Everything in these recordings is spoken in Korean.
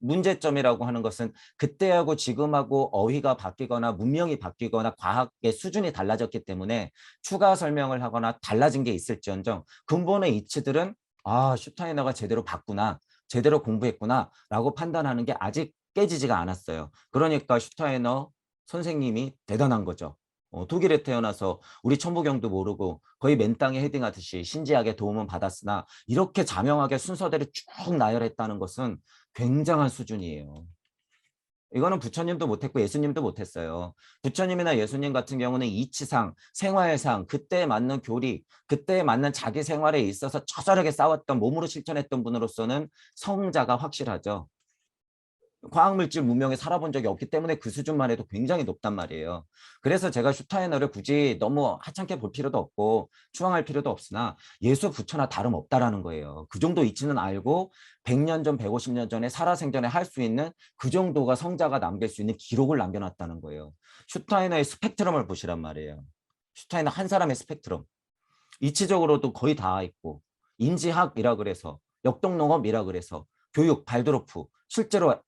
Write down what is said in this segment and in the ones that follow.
문제점이라고 하는 것은 그때하고 지금하고 어휘가 바뀌거나 문명이 바뀌거나 과학의 수준이 달라졌기 때문에 추가 설명을 하거나 달라진 게 있을지언정 근본의 이치들은 슈타이너가 제대로 봤구나, 제대로 공부했구나 라고 판단하는 게 아직 깨지지가 않았어요. 그러니까 슈타이너 선생님이 대단한 거죠. 독일에 태어나서 우리 천부경도 모르고 거의 맨땅에 헤딩하듯이 신지학의 도움은 받았으나 이렇게 자명하게 순서대로 쭉 나열했다는 것은 굉장한 수준이에요. 이거는 부처님도 못했고 예수님도 못했어요. 부처님이나 예수님 같은 경우는 이치상, 생활상, 그때에 맞는 교리, 그때에 맞는 자기 생활에 있어서 처절하게 싸웠던 몸으로 실천했던 분으로서는 성자가 확실하죠. 과학물질 문명에 살아본 적이 없기 때문에 그 수준만 해도 굉장히 높단 말이에요. 그래서 제가 슈타이너를 굳이 너무 하찮게 볼 필요도 없고 추앙할 필요도 없으나 예수 부처나 다름없다라는 거예요. 그 정도 이치는 알고 100년 전, 150년 전에 살아생전에 할 수 있는 그 정도가 성자가 남길 수 있는 기록을 남겨놨다는 거예요. 슈타이너의 스펙트럼을 보시란 말이에요. 슈타이너 한 사람의 스펙트럼. 이치적으로도 거의 다 있고 인지학이라 그래서 역동농업이라 그래서 교육, 발드로프 실제로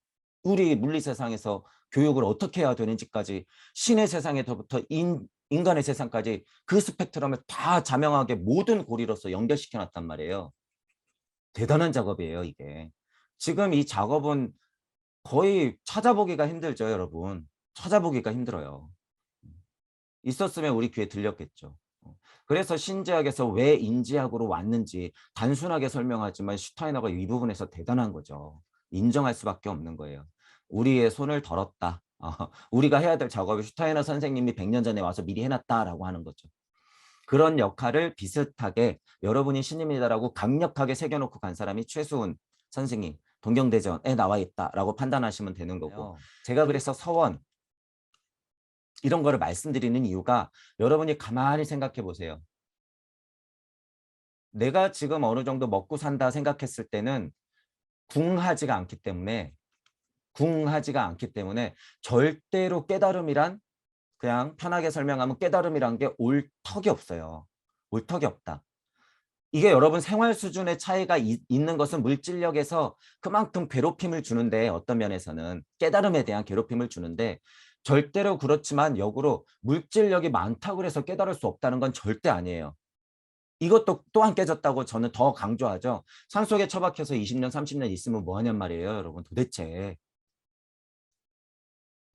우리 물리 세상에서 교육을 어떻게 해야 되는지까지 신의 세상에서부터 인간의 세상까지 그 스펙트럼을 다 자명하게 모든 고리로서 연결시켜 놨단 말이에요. 대단한 작업이에요, 이게. 지금 이 작업은 거의 찾아보기가 힘들죠, 여러분. 찾아보기가 힘들어요. 있었으면 우리 귀에 들렸겠죠. 그래서 신지학에서 왜 인지학으로 왔는지 단순하게 설명하지만 슈타이너가 이 부분에서 대단한 거죠. 인정할 수밖에 없는 거예요. 우리의 손을 덜었다. 우리가 해야 될 작업을 슈타이너 선생님이 100년 전에 와서 미리 해놨다라고 하는 거죠. 그런 역할을 비슷하게 여러분이 신입니다라고 강력하게 새겨놓고 간 사람이 최수훈 선생님, 동경대전에 나와 있다라고 판단하시면 되는 거고, 제가 그래서 서원 이런 거를 말씀드리는 이유가 여러분이 가만히 생각해 보세요. 내가 지금 어느 정도 먹고 산다 생각했을 때는 궁하지가 않기 때문에 절대로 깨달음이란 그냥 편하게 설명하면 깨달음이란 게 올 턱이 없어요. 올 턱이 없다. 이게 여러분 생활 수준의 차이가 있는 것은 물질력에서 그만큼 괴롭힘을 주는데 어떤 면에서는 깨달음에 대한 괴롭힘을 주는데 절대로 그렇지만 역으로 물질력이 많다고 해서 깨달을 수 없다는 건 절대 아니에요. 이것도 또한 깨졌다고 저는 더 강조하죠. 산속에 처박혀서 20년, 30년 있으면 뭐 하냔 말이에요, 여러분. 도대체.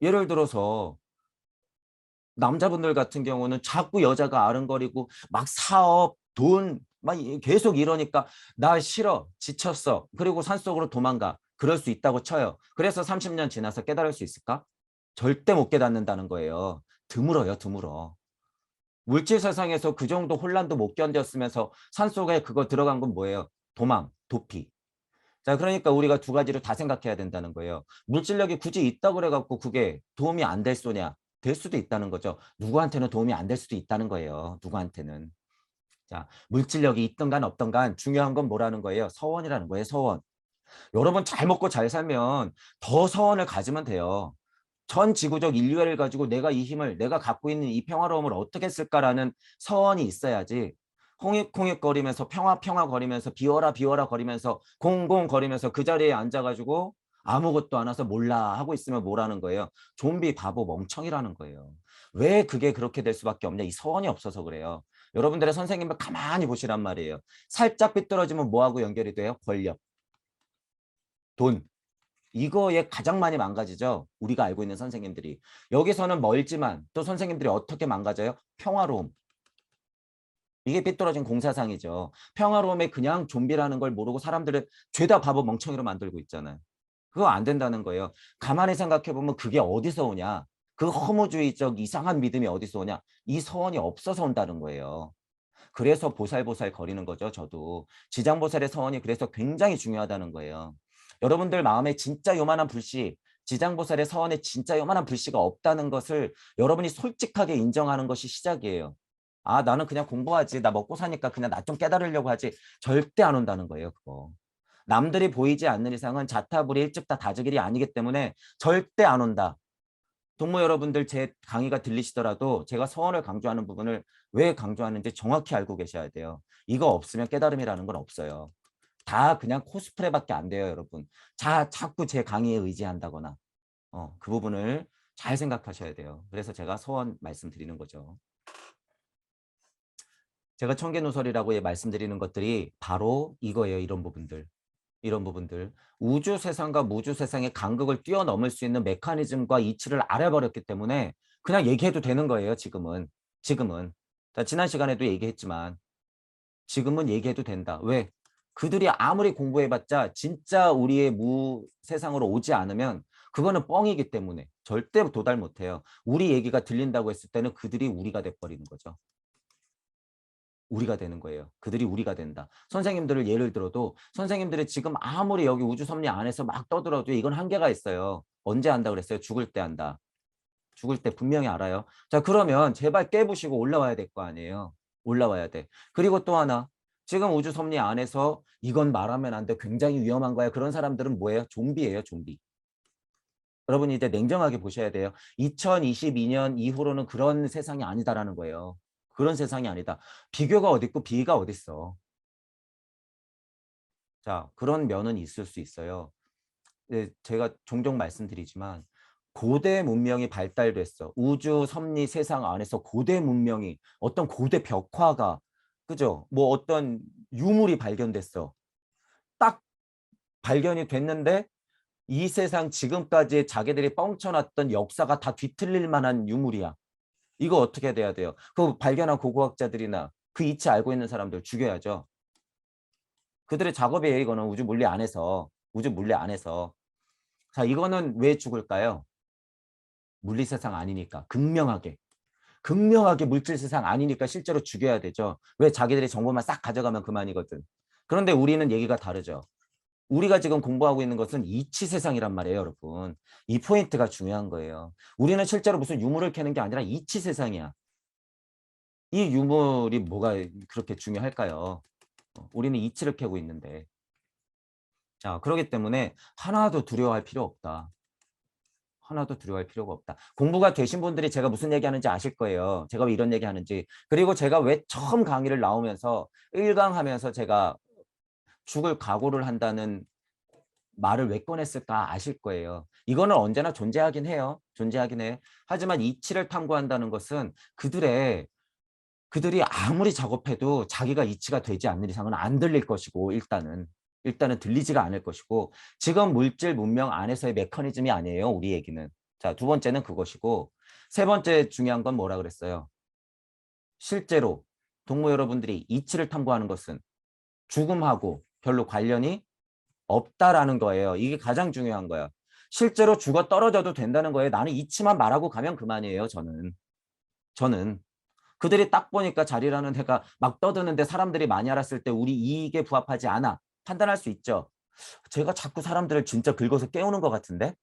예를 들어서 남자분들 같은 경우는 자꾸 여자가 아른거리고 막 사업, 돈, 막 계속 이러니까 나 싫어, 지쳤어. 그리고 산속으로 도망가. 그럴 수 있다고 쳐요. 그래서 30년 지나서 깨달을 수 있을까? 절대 못 깨닫는다는 거예요. 드물어요, 드물어. 물질 세상에서 그 정도 혼란도 못 견뎠으면서 산속에 그거 들어간 건 뭐예요? 도망, 도피. 자, 그러니까 우리가 두 가지를 다 생각해야 된다는 거예요. 물질력이 굳이 있다고 그래갖고 그게 도움이 안 될 소냐? 될 수도 있다는 거죠. 누구한테는 도움이 안 될 수도 있다는 거예요. 누구한테는. 자, 물질력이 있든 간 없든 간 중요한 건 뭐라는 거예요? 서원이라는 거예요. 서원. 여러분 잘 먹고 잘 살면 더 서원을 가지면 돼요. 전 지구적 인류애를 가지고 내가 이 힘을, 내가 갖고 있는 이 평화로움을 어떻게 쓸까라는 서원이 있어야지 홍익홍익 거리면서 평화 거리면서 비워라 비워라 거리면서 공공 거리면서 그 자리에 앉아가지고 아무것도 안 와서 몰라 하고 있으면 뭐라는 거예요? 좀비 바보 멍청이라는 거예요. 왜 그게 그렇게 될 수밖에 없냐? 이 서원이 없어서 그래요. 여러분들의 선생님을 가만히 보시란 말이에요. 살짝 삐뚤어지면 뭐하고 연결이 돼요? 권력, 돈. 이거에 가장 많이 망가지죠. 우리가 알고 있는 선생님들이. 여기서는 멀지만 또 선생님들이 어떻게 망가져요? 평화로움. 이게 삐뚤어진 공사상이죠. 평화로움에 그냥 좀비라는 걸 모르고 사람들을 죄다 바보 멍청이로 만들고 있잖아요. 그거 안 된다는 거예요. 가만히 생각해보면 그게 어디서 오냐. 그 허무주의적 이상한 믿음이 어디서 오냐. 이 서원이 없어서 온다는 거예요. 그래서 보살보살 거리는 거죠. 저도. 지장보살의 서원이 그래서 굉장히 중요하다는 거예요. 여러분들 마음에 진짜 요만한 불씨, 지장보살의 서원에 진짜 요만한 불씨가 없다는 것을 여러분이 솔직하게 인정하는 것이 시작이에요. 나는 그냥 공부하지. 나 먹고 사니까 그냥 나 좀 깨달으려고 하지. 절대 안 온다는 거예요, 그거. 남들이 보이지 않는 이상은 자타불이 일찍다 다즈길이 아니기 때문에 절대 안 온다. 동무 여러분들 제 강의가 들리시더라도 제가 서원을 강조하는 부분을 왜 강조하는지 정확히 알고 계셔야 돼요. 이거 없으면 깨달음이라는 건 없어요. 다 그냥 코스프레밖에 안 돼요, 여러분. 자꾸 제 강의에 의지한다거나 그 부분을 잘 생각하셔야 돼요. 그래서 제가 소원 말씀드리는 거죠. 제가 청개노설이라고 말씀드리는 것들이 바로 이거예요. 이런 부분들. 이런 부분들. 우주 세상과 무주 세상의 간극을 뛰어넘을 수 있는 메커니즘과 이치를 알아버렸기 때문에 그냥 얘기해도 되는 거예요. 지금은. 지금은. 지난 시간에도 얘기했지만 지금은 얘기해도 된다. 왜? 그들이 아무리 공부해봤자 진짜 우리의 세상으로 오지 않으면 그거는 뻥이기 때문에 절대 도달 못해요. 우리 얘기가 들린다고 했을 때는 그들이 우리가 돼버리는 거죠. 우리가 되는 거예요. 그들이 우리가 된다. 선생님들을 예를 들어도 선생님들이 지금 아무리 여기 우주섭리 안에서 막 떠들어도 이건 한계가 있어요. 언제 한다 그랬어요? 죽을 때 한다. 죽을 때 분명히 알아요. 자, 그러면 제발 깨부시고 올라와야 될 거 아니에요. 올라와야 돼. 그리고 또 하나. 지금 우주섭리 안에서 이건 말하면 안 돼. 굉장히 위험한 거야. 그런 사람들은 뭐예요? 좀비예요. 좀비. 여러분이 이제 냉정하게 보셔야 돼요. 2022년 이후로는 그런 세상이 아니다라는 거예요. 그런 세상이 아니다. 비교가 어디 있고 비가 어디 있어. 자, 그런 면은 있을 수 있어요. 네, 제가 종종 말씀드리지만 고대 문명이 발달됐어. 우주, 섭리, 세상 안에서 고대 문명이 어떤 고대 벽화가 그죠? 뭐 어떤 유물이 발견됐어. 딱 발견이 됐는데 이 세상 지금까지 자기들이 뻥쳐놨던 역사가 다 뒤틀릴 만한 유물이야. 이거 어떻게 돼야 돼요? 그 발견한 고고학자들이나 그 이치 알고 있는 사람들 죽여야죠. 그들의 작업이에요. 이거는 우주 물리 안에서. 우주 물리 안에서. 자, 이거는 왜 죽을까요? 물리 세상 아니니까. 극명하게. 극명하게 물질 세상 아니니까 실제로 죽여야 되죠. 왜? 자기들이 정보만 싹 가져가면 그만이거든. 그런데 우리는 얘기가 다르죠. 우리가 지금 공부하고 있는 것은 이치 세상이란 말이에요, 여러분. 이 포인트가 중요한 거예요. 우리는 실제로 무슨 유물을 캐는 게 아니라 이치 세상이야. 이 유물이 뭐가 그렇게 중요할까요? 우리는 이치를 캐고 있는데. 자, 그렇기 때문에 하나도 두려워할 필요 없다. 하나도 두려워할 필요가 없다. 공부가 되신 분들이 제가 무슨 얘기하는지 아실 거예요. 제가 왜 이런 얘기하는지. 그리고 제가 왜 처음 강의를 나오면서 1강하면서 제가 죽을 각오를 한다는 말을 왜 꺼냈을까 아실 거예요. 이거는 언제나 존재하긴 해요. 존재하긴 해. 하지만 이치를 탐구한다는 것은 그들이 아무리 작업해도 자기가 이치가 되지 않는 이상은 안 들릴 것이고 일단은 들리지가 않을 것이고 지금 물질 문명 안에서의 메커니즘이 아니에요. 우리 얘기는. 자, 두 번째는 그것이고 세 번째 중요한 건 뭐라 그랬어요? 실제로 동무 여러분들이 이치를 탐구하는 것은 죽음하고 별로 관련이 없다라는 거예요. 이게 가장 중요한 거야. 실제로 죽어 떨어져도 된다는 거예요. 나는 이치만 말하고 가면 그만이에요. 저는. 그들이 딱 보니까 자리라는 애가 막 떠드는데 사람들이 많이 알았을 때 우리 이익에 부합하지 않아. 판단할 수 있죠. 제가 자꾸 사람들을 진짜 긁어서 깨우는 것 같은데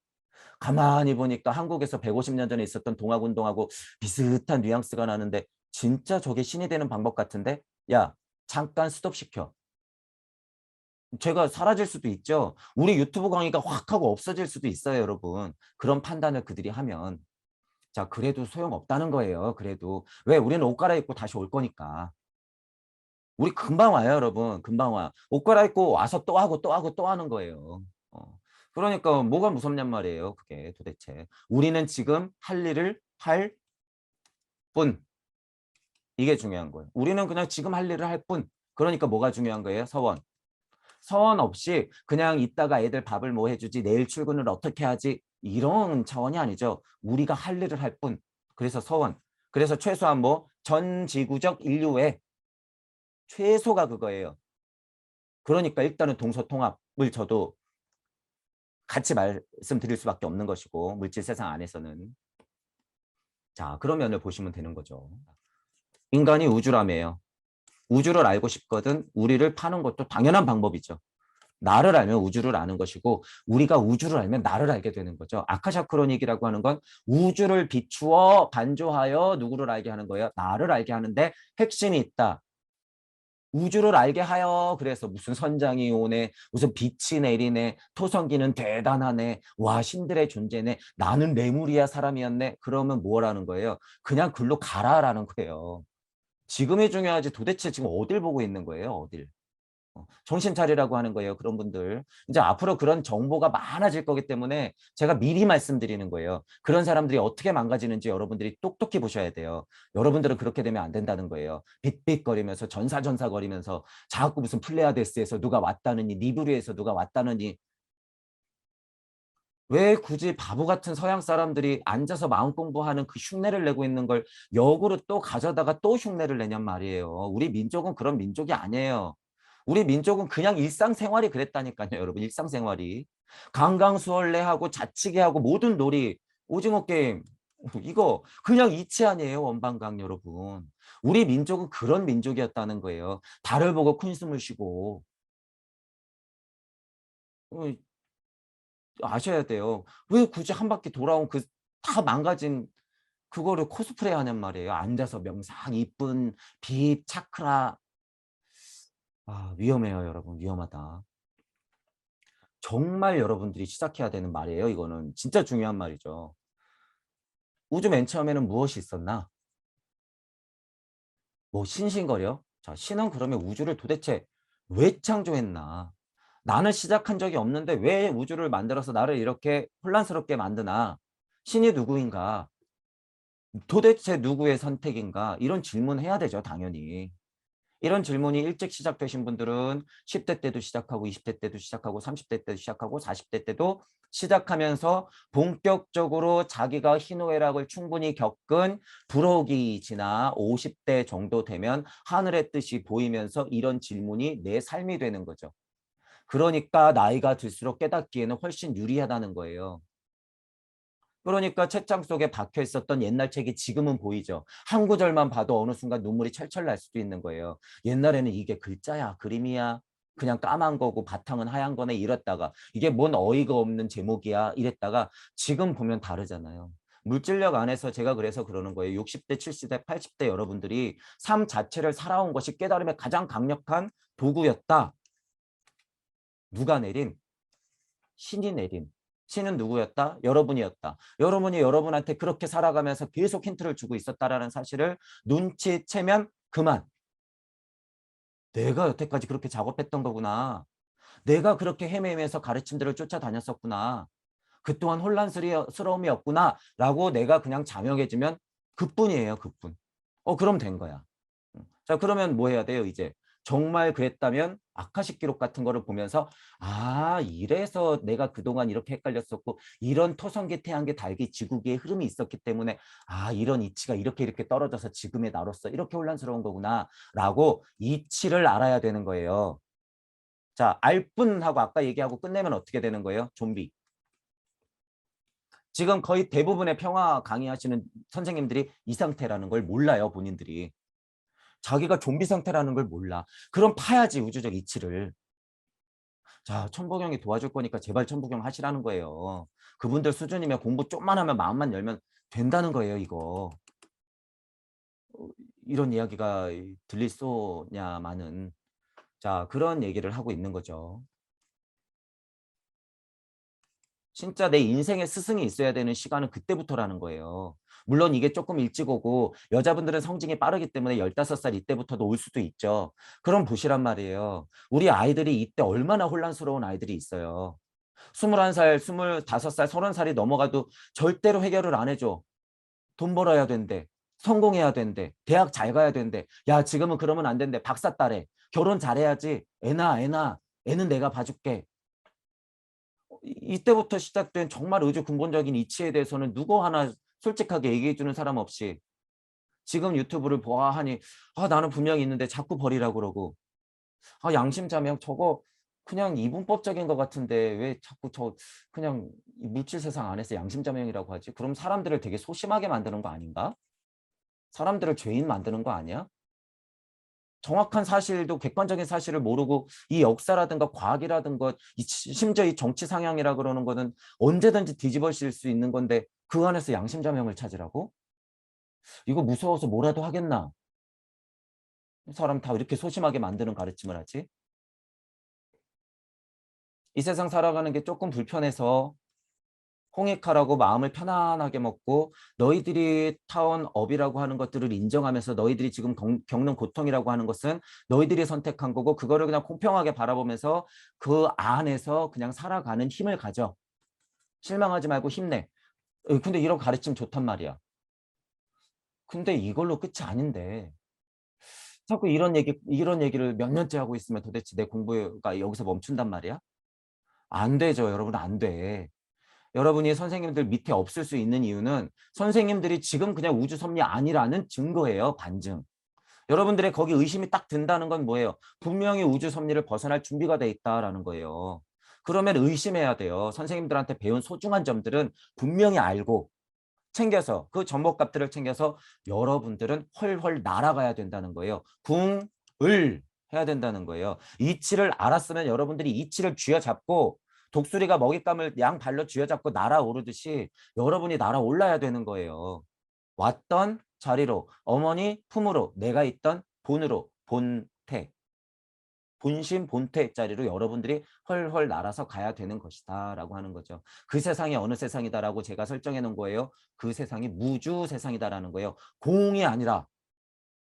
가만히 보니까 한국에서 150년 전에 있었던 동학운동하고 비슷한 뉘앙스가 나는데 진짜 저게 신이 되는 방법 같은데 야 잠깐 스톱시켜. 제가 사라질 수도 있죠. 우리 유튜브 강의가 확 하고 없어질 수도 있어요, 여러분. 그런 판단을 그들이 하면. 자, 그래도 소용없다는 거예요. 그래도. 왜? 우리는 옷 갈아입고 다시 올 거니까. 우리 금방 와요, 여러분. 금방 와. 옷 갈아입고 와서 또 하고 또 하고 또 하는 거예요. 그러니까 뭐가 무섭냔 말이에요. 그게 도대체. 우리는 지금 할 일을 할 뿐. 이게 중요한 거예요. 우리는 그냥 지금 할 일을 할 뿐. 그러니까 뭐가 중요한 거예요? 서원. 서원 없이 그냥 이따가 애들 밥을 뭐 해주지 내일 출근을 어떻게 하지 이런 차원이 아니죠. 우리가 할 일을 할 뿐. 그래서 서원. 그래서 최소한 뭐 전 지구적 인류의 최소가 그거예요. 그러니까 일단은 동서통합을 저도 같이 말씀드릴 수밖에 없는 것이고 물질 세상 안에서는. 자, 그런 면을 보시면 되는 거죠. 인간이 우주라며요. 우주를 알고 싶거든 우리를 파는 것도 당연한 방법이죠. 나를 알면 우주를 아는 것이고 우리가 우주를 알면 나를 알게 되는 거죠. 아카샤 크로닉이라고 하는 건 우주를 비추어 반조하여 누구를 알게 하는 거예요? 나를 알게 하는데 핵심이 있다. 우주를 알게 하여 그래서 무슨 선장이 오네 무슨 빛이 내리네 토성기는 대단하네 와 신들의 존재네 나는 레무리아 사람이었네 그러면 뭐라는 거예요? 그냥 글로 가라라는 거예요. 지금이 중요하지 도대체 지금 어딜 보고 있는 거예요? 어딜? 정신 차리라고 하는 거예요. 그런 분들. 이제 앞으로 그런 정보가 많아질 거기 때문에 제가 미리 말씀드리는 거예요. 그런 사람들이 어떻게 망가지는지 여러분들이 똑똑히 보셔야 돼요. 여러분들은 그렇게 되면 안 된다는 거예요. 빅빅거리면서 전사전사거리면서 자꾸 무슨 플레이아데스에서 누가 왔다느니 리브리에서 누가 왔다느니 왜 굳이 바보 같은 서양 사람들이 앉아서 마음 공부하는 그 흉내를 내고 있는 걸 역으로 또 가져다가 또 흉내를 내냔 말이에요. 우리 민족은 그런 민족이 아니에요. 우리 민족은 그냥 일상생활이 그랬다니까요, 여러분. 일상생활이. 강강수월래하고 자치기하고 모든 놀이, 오징어 게임, 이거 그냥 이치 아니에요, 원방강 여러분. 우리 민족은 그런 민족이었다는 거예요. 달을 보고 큰 숨을 쉬고. 어, 아셔야 돼요. 왜 굳이 한 바퀴 돌아온 그 다 망가진 그거를 코스프레 하냔 말이에요. 앉아서 명상, 이쁜 빛, 차크라. 위험해요, 여러분. 위험하다. 정말 여러분들이 시작해야 되는 말이에요. 이거는 진짜 중요한 말이죠. 우주 맨 처음에는 무엇이 있었나? 뭐 싱싱거려? 자, 신은 그러면 우주를 도대체 왜 창조했나? 나는 시작한 적이 없는데 왜 우주를 만들어서 나를 이렇게 혼란스럽게 만드나? 신이 누구인가? 도대체 누구의 선택인가? 이런 질문 해야 되죠, 당연히. 이런 질문이 일찍 시작되신 분들은 10대 때도 시작하고 20대 때도 시작하고 30대 때도 시작하고 40대 때도 시작하면서 본격적으로 자기가 희노애락을 충분히 겪은 불혹이 지나 50대 정도 되면 하늘의 뜻이 보이면서 이런 질문이 내 삶이 되는 거죠. 그러니까 나이가 들수록 깨닫기에는 훨씬 유리하다는 거예요. 그러니까 책장 속에 박혀 있었던 옛날 책이 지금은 보이죠. 한 구절만 봐도 어느 순간 눈물이 철철 날 수도 있는 거예요. 옛날에는 이게 글자야, 그림이야, 그냥 까만 거고 바탕은 하얀 거네 이랬다가 이게 뭔 어이가 없는 제목이야 이랬다가 지금 보면 다르잖아요. 물질력 안에서 제가 그래서 그러는 거예요. 60대, 70대, 80대 여러분들이 삶 자체를 살아온 것이 깨달음의 가장 강력한 도구였다. 누가 내린? 신이 내린. 신은 누구였다? 여러분이었다. 여러분이 여러분한테 그렇게 살아가면서 계속 힌트를 주고 있었다라는 사실을 눈치채면 그만. 내가 여태까지 그렇게 작업했던 거구나. 내가 그렇게 헤매면서 가르침들을 쫓아다녔었구나. 그동안 혼란스러움이었구나. 라고 내가 그냥 자명해지면 그뿐이에요. 그뿐. 그럼 된 거야. 자, 그러면 뭐 해야 돼요, 이제? 정말 그랬다면 아카식 기록 같은 거를 보면서 이래서 내가 그동안 이렇게 헷갈렸었고 이런 토성계, 태양계, 달기, 지구계의 흐름이 있었기 때문에 이런 이치가 이렇게 떨어져서 지금의 나로서 이렇게 혼란스러운 거구나 라고 이치를 알아야 되는 거예요. 자, 알뿐 하고 아까 얘기하고 끝내면 어떻게 되는 거예요? 좀비. 지금 거의 대부분의 평화 강의하시는 선생님들이 이 상태라는 걸 몰라요, 본인들이. 자기가 좀비 상태라는 걸 몰라. 그럼 파야지 우주적 이치를. 자, 천부경이 도와줄 거니까 제발 천부경 하시라는 거예요. 그분들 수준이면 공부 좀만 하면 마음만 열면 된다는 거예요, 이거. 이런 이야기가 들릴 소냐마는. 자, 그런 얘기를 하고 있는 거죠. 진짜 내 인생의 스승이 있어야 되는 시간은 그때부터라는 거예요. 물론 이게 조금 일찍 오고 여자분들은 성징이 빠르기 때문에 15살 이때부터도 올 수도 있죠. 그럼 보시란 말이에요. 우리 아이들이 이때 얼마나 혼란스러운 아이들이 있어요. 21살, 25살, 30살이 넘어가도 절대로 해결을 안 해줘. 돈 벌어야 된대. 성공해야 된대. 대학 잘 가야 된대. 야, 지금은 그러면 안 된대. 박사 딸에. 결혼 잘해야지. 애나. 애는 내가 봐줄게. 이때부터 시작된 정말 의주 근본적인 이치에 대해서는 누구 하나 솔직하게 얘기해 주는 사람 없이 지금 유튜브를 보아하니 나는 분명히 있는데 자꾸 버리라고 그러고 양심자명 저거 그냥 이분법적인 것 같은데 왜 자꾸 저 그냥 물질 세상 안에서 양심자명이라고 하지? 그럼 사람들을 되게 소심하게 만드는 거 아닌가? 사람들을 죄인 만드는 거 아니야? 정확한 사실도 객관적인 사실을 모르고 이 역사라든가 과학이라든가 심지어 이 정치 상향이라 그러는 거는 언제든지 뒤집어질 수 있는 건데 그 안에서 양심자명을 찾으라고? 이거 무서워서 뭐라도 하겠나? 사람 다 이렇게 소심하게 만드는 가르침을 하지? 이 세상 살아가는 게 조금 불편해서 홍익하라고 마음을 편안하게 먹고 너희들이 타온 업이라고 하는 것들을 인정하면서 너희들이 지금 겪는 고통이라고 하는 것은 너희들이 선택한 거고 그거를 그냥 공평하게 바라보면서 그 안에서 그냥 살아가는 힘을 가져. 실망하지 말고 힘내. 근데 이런 가르침 좋단 말이야. 근데 이걸로 끝이 아닌데 자꾸 이런 얘기를 몇 년째 하고 있으면 도대체 내 공부가 여기서 멈춘단 말이야? 안 되죠, 여러분. 안 돼. 여러분이 선생님들 밑에 없을 수 있는 이유는 선생님들이 지금 그냥 우주 섭리 아니라는 증거예요. 반증. 여러분들의 거기 의심이 딱 든다는 건 뭐예요? 분명히 우주 섭리를 벗어날 준비가 돼 있다라는 거예요. 그러면 의심해야 돼요. 선생님들한테 배운 소중한 점들은 분명히 알고 챙겨서 그 전복값들을 챙겨서 여러분들은 훨훨 날아가야 된다는 거예요. 궁을 해야 된다는 거예요. 이치를 알았으면 여러분들이 이치를 쥐어잡고 독수리가 먹잇감을 양 발로 쥐어잡고 날아오르듯이 여러분이 날아올라야 되는 거예요. 왔던 자리로 어머니 품으로 내가 있던 본으로 본태 본심 본태 자리로 여러분들이 헐헐 날아서 가야 되는 것이다 라고 하는 거죠. 그 세상이 어느 세상이다라고 제가 설정해 놓은 거예요. 그 세상이 무주 세상이다라는 거예요. 공이 아니라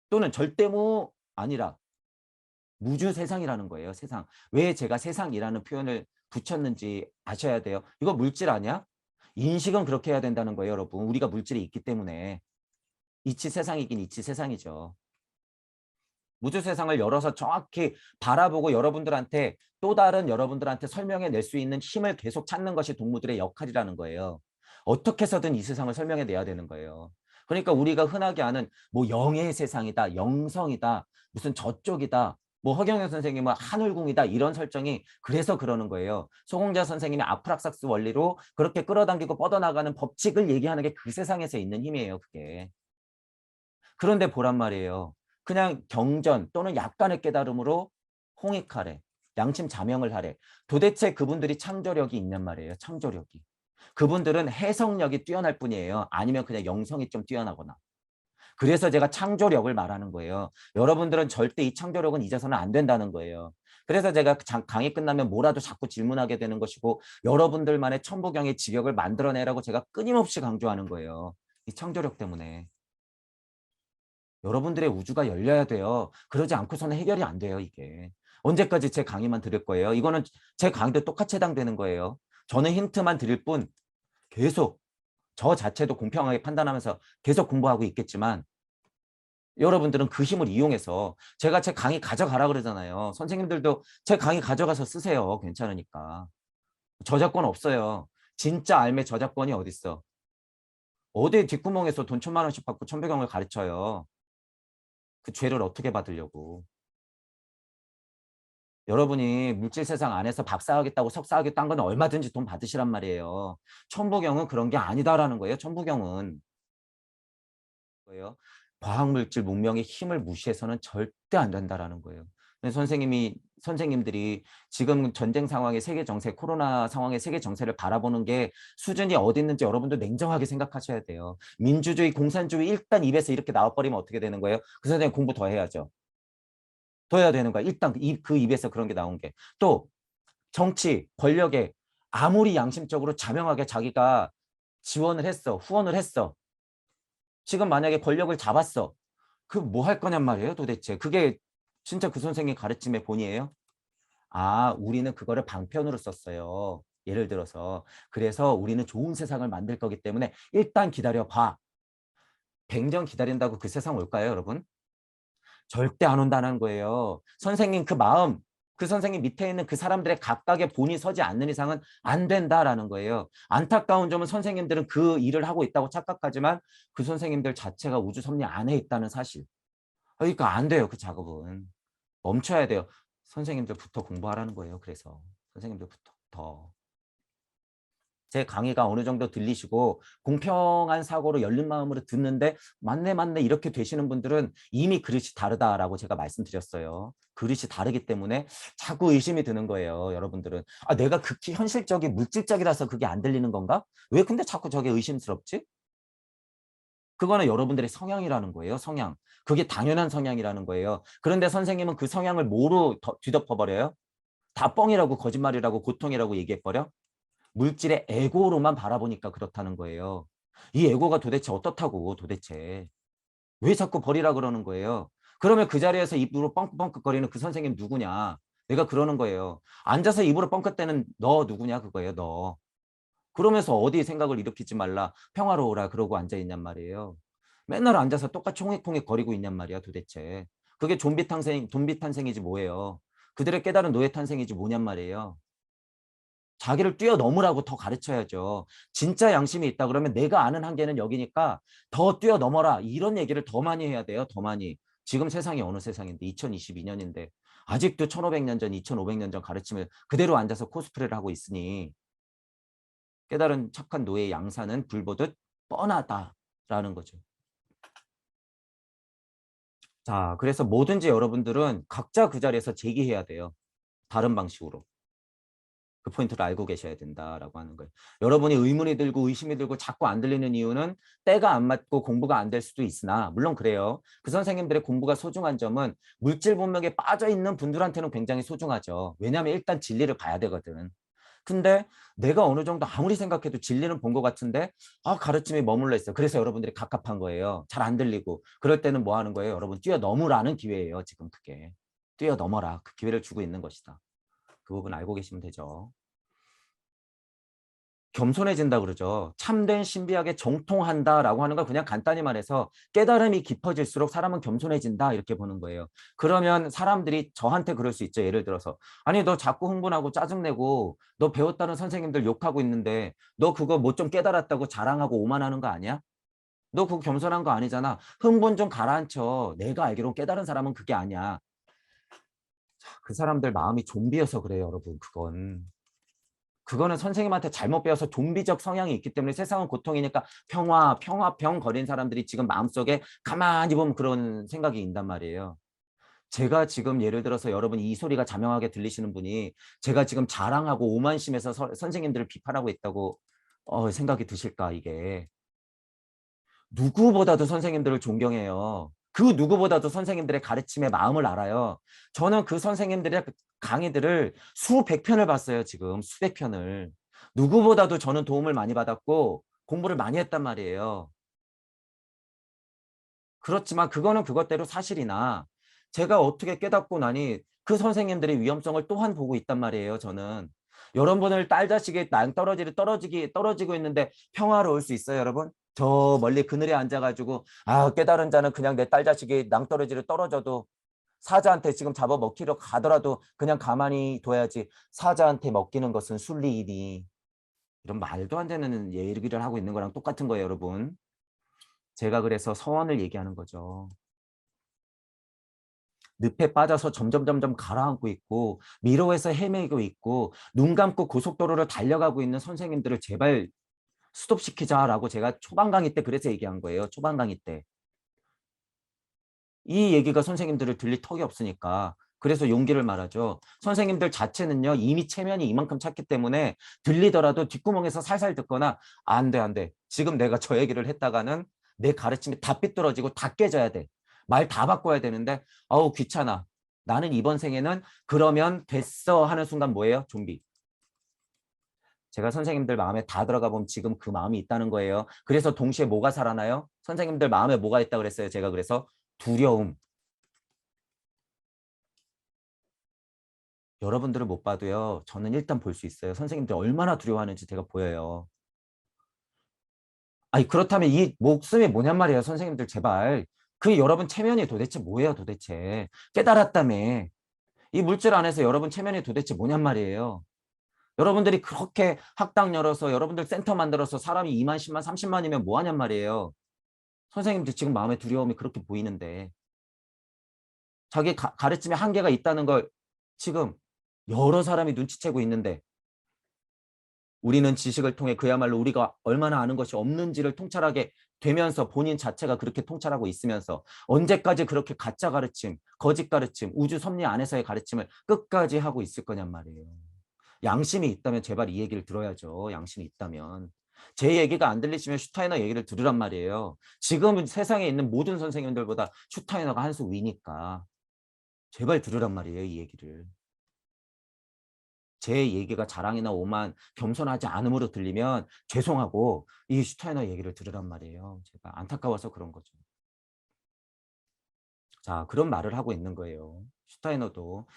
또는 절대무 아니라 무주 세상이라는 거예요. 세상. 왜 제가 세상이라는 표현을 붙였는지 아셔야 돼요. 이거 물질 아니야? 인식은 그렇게 해야 된다는 거예요, 여러분. 우리가 물질이 있기 때문에. 이치 세상이긴 이치 세상이죠. 무주 세상을 열어서 정확히 바라보고 여러분들한테 또 다른 여러분들한테 설명해 낼 수 있는 힘을 계속 찾는 것이 동무들의 역할이라는 거예요. 어떻게 해서든 이 세상을 설명해 내야 되는 거예요. 그러니까 우리가 흔하게 아는 뭐 영의 세상이다, 영성이다, 무슨 저쪽이다, 뭐 허경영 선생님은 하늘궁이다 이런 설정이 그래서 그러는 거예요. 소공자 선생님이 아프락삭스 원리로 그렇게 끌어당기고 뻗어나가는 법칙을 얘기하는 게 그 세상에서 있는 힘이에요. 그게. 그런데 보란 말이에요. 그냥 경전 또는 약간의 깨달음으로 홍익하래. 양심 자명을 하래. 도대체 그분들이 창조력이 있냔 말이에요. 창조력이. 그분들은 해석력이 뛰어날 뿐이에요. 아니면 그냥 영성이 좀 뛰어나거나. 그래서 제가 창조력을 말하는 거예요. 여러분들은 절대 이 창조력은 잊어서는 안 된다는 거예요. 그래서 제가 강의 끝나면 뭐라도 자꾸 질문하게 되는 것이고 여러분들만의 천부경의 직역을 만들어내라고 제가 끊임없이 강조하는 거예요. 이 창조력 때문에. 여러분들의 우주가 열려야 돼요. 그러지 않고서는 해결이 안 돼요, 이게. 언제까지 제 강의만 들을 거예요? 이거는 제 강의도 똑같이 해당되는 거예요. 저는 힌트만 드릴 뿐 계속 저 자체도 공평하게 판단하면서 계속 공부하고 있겠지만 여러분들은 그 힘을 이용해서 제가 제 강의 가져가라 그러잖아요. 선생님들도 제 강의 가져가서 쓰세요. 괜찮으니까. 저작권 없어요. 진짜 알매 저작권이 어딨어. 어디 뒷구멍에서 돈 1,000만 원씩 받고 천배경을 가르쳐요. 그 죄를 어떻게 받으려고. 여러분이 물질 세상 안에서 박사하겠다고 석사하겠다 한 건 얼마든지 돈 받으시란 말이에요. 천부경은 그런 게 아니다라는 거예요. 천부경은. 거예요. 과학물질 문명의 힘을 무시해서는 절대 안 된다라는 거예요. 선생님들이 지금 전쟁 상황의 세계 정세, 코로나 상황의 세계 정세를 바라보는 게 수준이 어디 있는지 여러분도 냉정하게 생각하셔야 돼요. 민주주의, 공산주의 일단 입에서 이렇게 나와버리면 어떻게 되는 거예요? 그 선생님 공부 더 해야죠. 더 해야 되는 거야. 일단 그 입에서 그런 게 나온 게. 또 정치, 권력에 아무리 양심적으로 자명하게 자기가 지원을 했어. 후원을 했어. 지금 만약에 권력을 잡았어. 그 뭐 할 거냔 말이에요, 도대체. 그게 진짜 그 선생님 가르침의 본이에요? 아, 우리는 그거를 방편으로 썼어요. 예를 들어서. 그래서 우리는 좋은 세상을 만들 거기 때문에 일단 기다려봐. 100년 기다린다고 그 세상 올까요, 여러분? 절대 안 온다는 거예요. 선생님 그 마음, 그 선생님 밑에 있는 그 사람들의 각각의 본이 서지 않는 이상은 안 된다라는 거예요. 안타까운 점은 선생님들은 그 일을 하고 있다고 착각하지만 그 선생님들 자체가 우주 섭리 안에 있다는 사실. 그러니까 안 돼요, 그 작업은. 멈춰야 돼요. 선생님들부터 공부하라는 거예요. 그래서 선생님들부터 더. 제 강의가 어느 정도 들리시고 공평한 사고로 열린 마음으로 듣는데 맞네 맞네 이렇게 되시는 분들은 이미 그릇이 다르다라고 제가 말씀드렸어요. 그릇이 다르기 때문에 자꾸 의심이 드는 거예요. 여러분들은. 아, 내가 극히 현실적인 물질적이라서 그게 안 들리는 건가? 왜 근데 자꾸 저게 의심스럽지? 그거는 여러분들의 성향이라는 거예요. 성향. 그게 당연한 성향이라는 거예요. 그런데 선생님은 그 성향을 뭐로 뒤덮어버려요? 다 뻥이라고 거짓말이라고 고통이라고 얘기해버려? 물질의 에고로만 바라보니까 그렇다는 거예요. 이 에고가 도대체 어떻다고 도대체. 왜 자꾸 버리라 그러는 거예요? 그러면 그 자리에서 입으로 뻥긋뻥긋거리는 그 선생님 누구냐? 내가 그러는 거예요. 앉아서 입으로 뻥긋대는 너 누구냐 그거예요. 너. 그러면서 어디 생각을 일으키지 말라. 평화로우라 그러고 앉아있냔 말이에요. 맨날 앉아서 똑같이 홍익홍익 거리고 있냔 말이야 도대체. 그게 좀비 탄생이지 뭐예요. 그들의 깨달은 노예 탄생이지 뭐냔 말이에요. 자기를 뛰어넘으라고 더 가르쳐야죠. 진짜 양심이 있다 그러면 내가 아는 한계는 여기니까 더 뛰어넘어라. 이런 얘기를 더 많이 해야 돼요. 더 많이. 지금 세상이 어느 세상인데 2022년인데 아직도 1500년 전, 2500년 전 가르침을 그대로 앉아서 코스프레를 하고 있으니 깨달은 착한 노예의 양산은 불보듯 뻔하다라는 거죠. 자, 그래서 뭐든지 여러분들은 각자 그 자리에서 제기해야 돼요. 다른 방식으로. 그 포인트를 알고 계셔야 된다라고 하는 거예요. 여러분이 의문이 들고 의심이 들고 자꾸 안 들리는 이유는 때가 안 맞고 공부가 안 될 수도 있으나 물론 그래요. 그 선생님들의 공부가 소중한 점은 물질 문명에 빠져 있는 분들한테는 굉장히 소중하죠. 왜냐하면 일단 진리를 봐야 되거든. 근데 내가 어느 정도 아무리 생각해도 진리는 본 것 같은데 가르침이 머물러 있어. 그래서 여러분들이 갑갑한 거예요. 잘 안 들리고. 그럴 때는 뭐 하는 거예요? 여러분 뛰어넘으라는 기회예요. 지금 그게. 뛰어넘어라. 그 기회를 주고 있는 것이다. 그 부분 알고 계시면 되죠. 겸손해진다 그러죠. 참된 신비학에 정통한다라고 하는 걸 그냥 간단히 말해서 깨달음이 깊어질수록 사람은 겸손해진다 이렇게 보는 거예요. 그러면 사람들이 저한테 그럴 수 있죠. 예를 들어서 아니 너 자꾸 흥분하고 짜증내고 너 배웠다는 선생님들 욕하고 있는데 너 그거 뭐 좀 깨달았다고 자랑하고 오만하는 거 아니야? 너 그거 겸손한 거 아니잖아. 흥분 좀 가라앉혀. 내가 알기로 깨달은 사람은 그게 아니야. 그 사람들 마음이 좀비여서 그래요, 여러분. 그거는 선생님한테 잘못 배워서 좀비적 성향이 있기 때문에 세상은 고통이니까 평화병 걸린 사람들이 지금 마음속에 가만히 보면 그런 생각이 있단 말이에요. 제가 지금 예를 들어서 여러분 이 소리가 자명하게 들리시는 분이 제가 지금 자랑하고 오만심에서 선생님들을 비판하고 있다고 생각이 드실까 이게. 누구보다도 선생님들을 존경해요. 그 누구보다도 선생님들의 가르침의 마음을 알아요. 저는 그 선생님들의 강의들을 수백 편을 봤어요. 지금 수백 편을. 누구보다도 저는 도움을 많이 받았고 공부를 많이 했단 말이에요. 그렇지만 그거는 그것대로 사실이나 제가 어떻게 깨닫고 나니 그 선생님들의 위험성을 또한 보고 있단 말이에요. 저는. 여러분을 딸자식이 떨어지고 있는데 평화로울 수 있어요, 여러분? 저 멀리 그늘에 앉아가지고 깨달은 자는 그냥 내 딸자식이 낭떠러지를 떨어져도 사자한테 지금 잡아먹히려 가더라도 그냥 가만히 둬야지 사자한테 먹히는 것은 순리이니 이런 말도 안 되는 얘기를 하고 있는 거랑 똑같은 거예요, 여러분. 제가 그래서 서원을 얘기하는 거죠. 늪에 빠져서 점점 가라앉고 있고 미로에서 헤매고 있고 눈 감고 고속도로를 달려가고 있는 선생님들을 제발 스톱시키자라고 제가 초반 강의 때 그래서 얘기한 거예요. 초반 강의 때. 이 얘기가 선생님들을 들릴 턱이 없으니까 그래서 용기를 말하죠. 선생님들 자체는요. 이미 체면이 이만큼 찼기 때문에 들리더라도 뒷구멍에서 살살 듣거나 안 돼, 안 돼. 지금 내가 저 얘기를 했다가는 내 가르침이 다 삐뚤어지고 다 깨져야 돼. 말 다 바꿔야 되는데 아우 귀찮아. 나는 이번 생에는 그러면 됐어 하는 순간 뭐예요? 좀비. 제가 선생님들 마음에 다 들어가 보면 지금 그 마음이 있다는 거예요. 그래서 동시에 뭐가 살아나요? 선생님들 마음에 뭐가 있다 그랬어요? 제가 그래서 두려움. 여러분들은 못 봐도요. 저는 일단 볼 수 있어요. 선생님들 얼마나 두려워하는지 제가 보여요. 아니 그렇다면 이 목숨이 뭐냔 말이에요. 선생님들 제발. 그 여러분 체면이 도대체 뭐예요 도대체. 깨달았다며. 이 물질 안에서 여러분 체면이 도대체 뭐냔 말이에요. 여러분들이 그렇게 학당 열어서 여러분들 센터 만들어서 사람이 2만, 10만, 30만이면 뭐 하냔 말이에요. 선생님들 지금 마음에 두려움이 그렇게 보이는데 자기 가르침에 한계가 있다는 걸 지금 여러 사람이 눈치채고 있는데 우리는 지식을 통해 그야말로 우리가 얼마나 아는 것이 없는지를 통찰하게 되면서 본인 자체가 그렇게 통찰하고 있으면서 언제까지 그렇게 가짜 가르침, 거짓 가르침, 우주 섭리 안에서의 가르침을 끝까지 하고 있을 거냔 말이에요. 양심이 있다면 제발 이 얘기를 들어야죠. 양심이 있다면. 제 얘기가 안 들리시면 슈타이너 얘기를 들으란 말이에요. 지금 세상에 있는 모든 선생님들보다 슈타이너가 한 수 위니까. 제발 들으란 말이에요. 이 얘기를. 제 얘기가 자랑이나 오만 겸손하지 않음으로 들리면 죄송하고 이 슈타이너 얘기를 들으란 말이에요. 제가 안타까워서 그런 거죠. 자, 그런 말을 하고 있는 거예요. 슈타이너도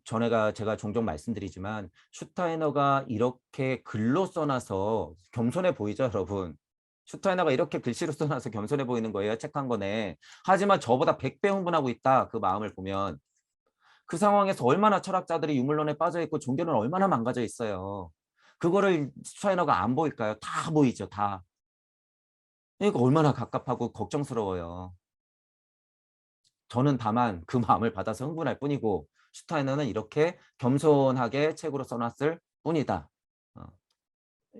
전에가 제가 종종 말씀드리지만 슈타이너가 이렇게 글로 써놔서 겸손해 보이죠, 여러분? 슈타이너가 이렇게 글씨로 써놔서 겸손해 보이는 거예요. 책 한 권에. 하지만 저보다 100배 흥분하고 있다. 그 마음을 보면. 그 상황에서 얼마나 철학자들이 유물론에 빠져 있고 종교는 얼마나 망가져 있어요. 그거를 슈타이너가 안 보일까요? 다 보이죠, 다. 그러니까 얼마나 갑갑하고 걱정스러워요. 저는 다만 그 마음을 받아서 흥분할 뿐이고 슈타이너는 이렇게 겸손하게 책으로 써놨을 뿐이다. 어.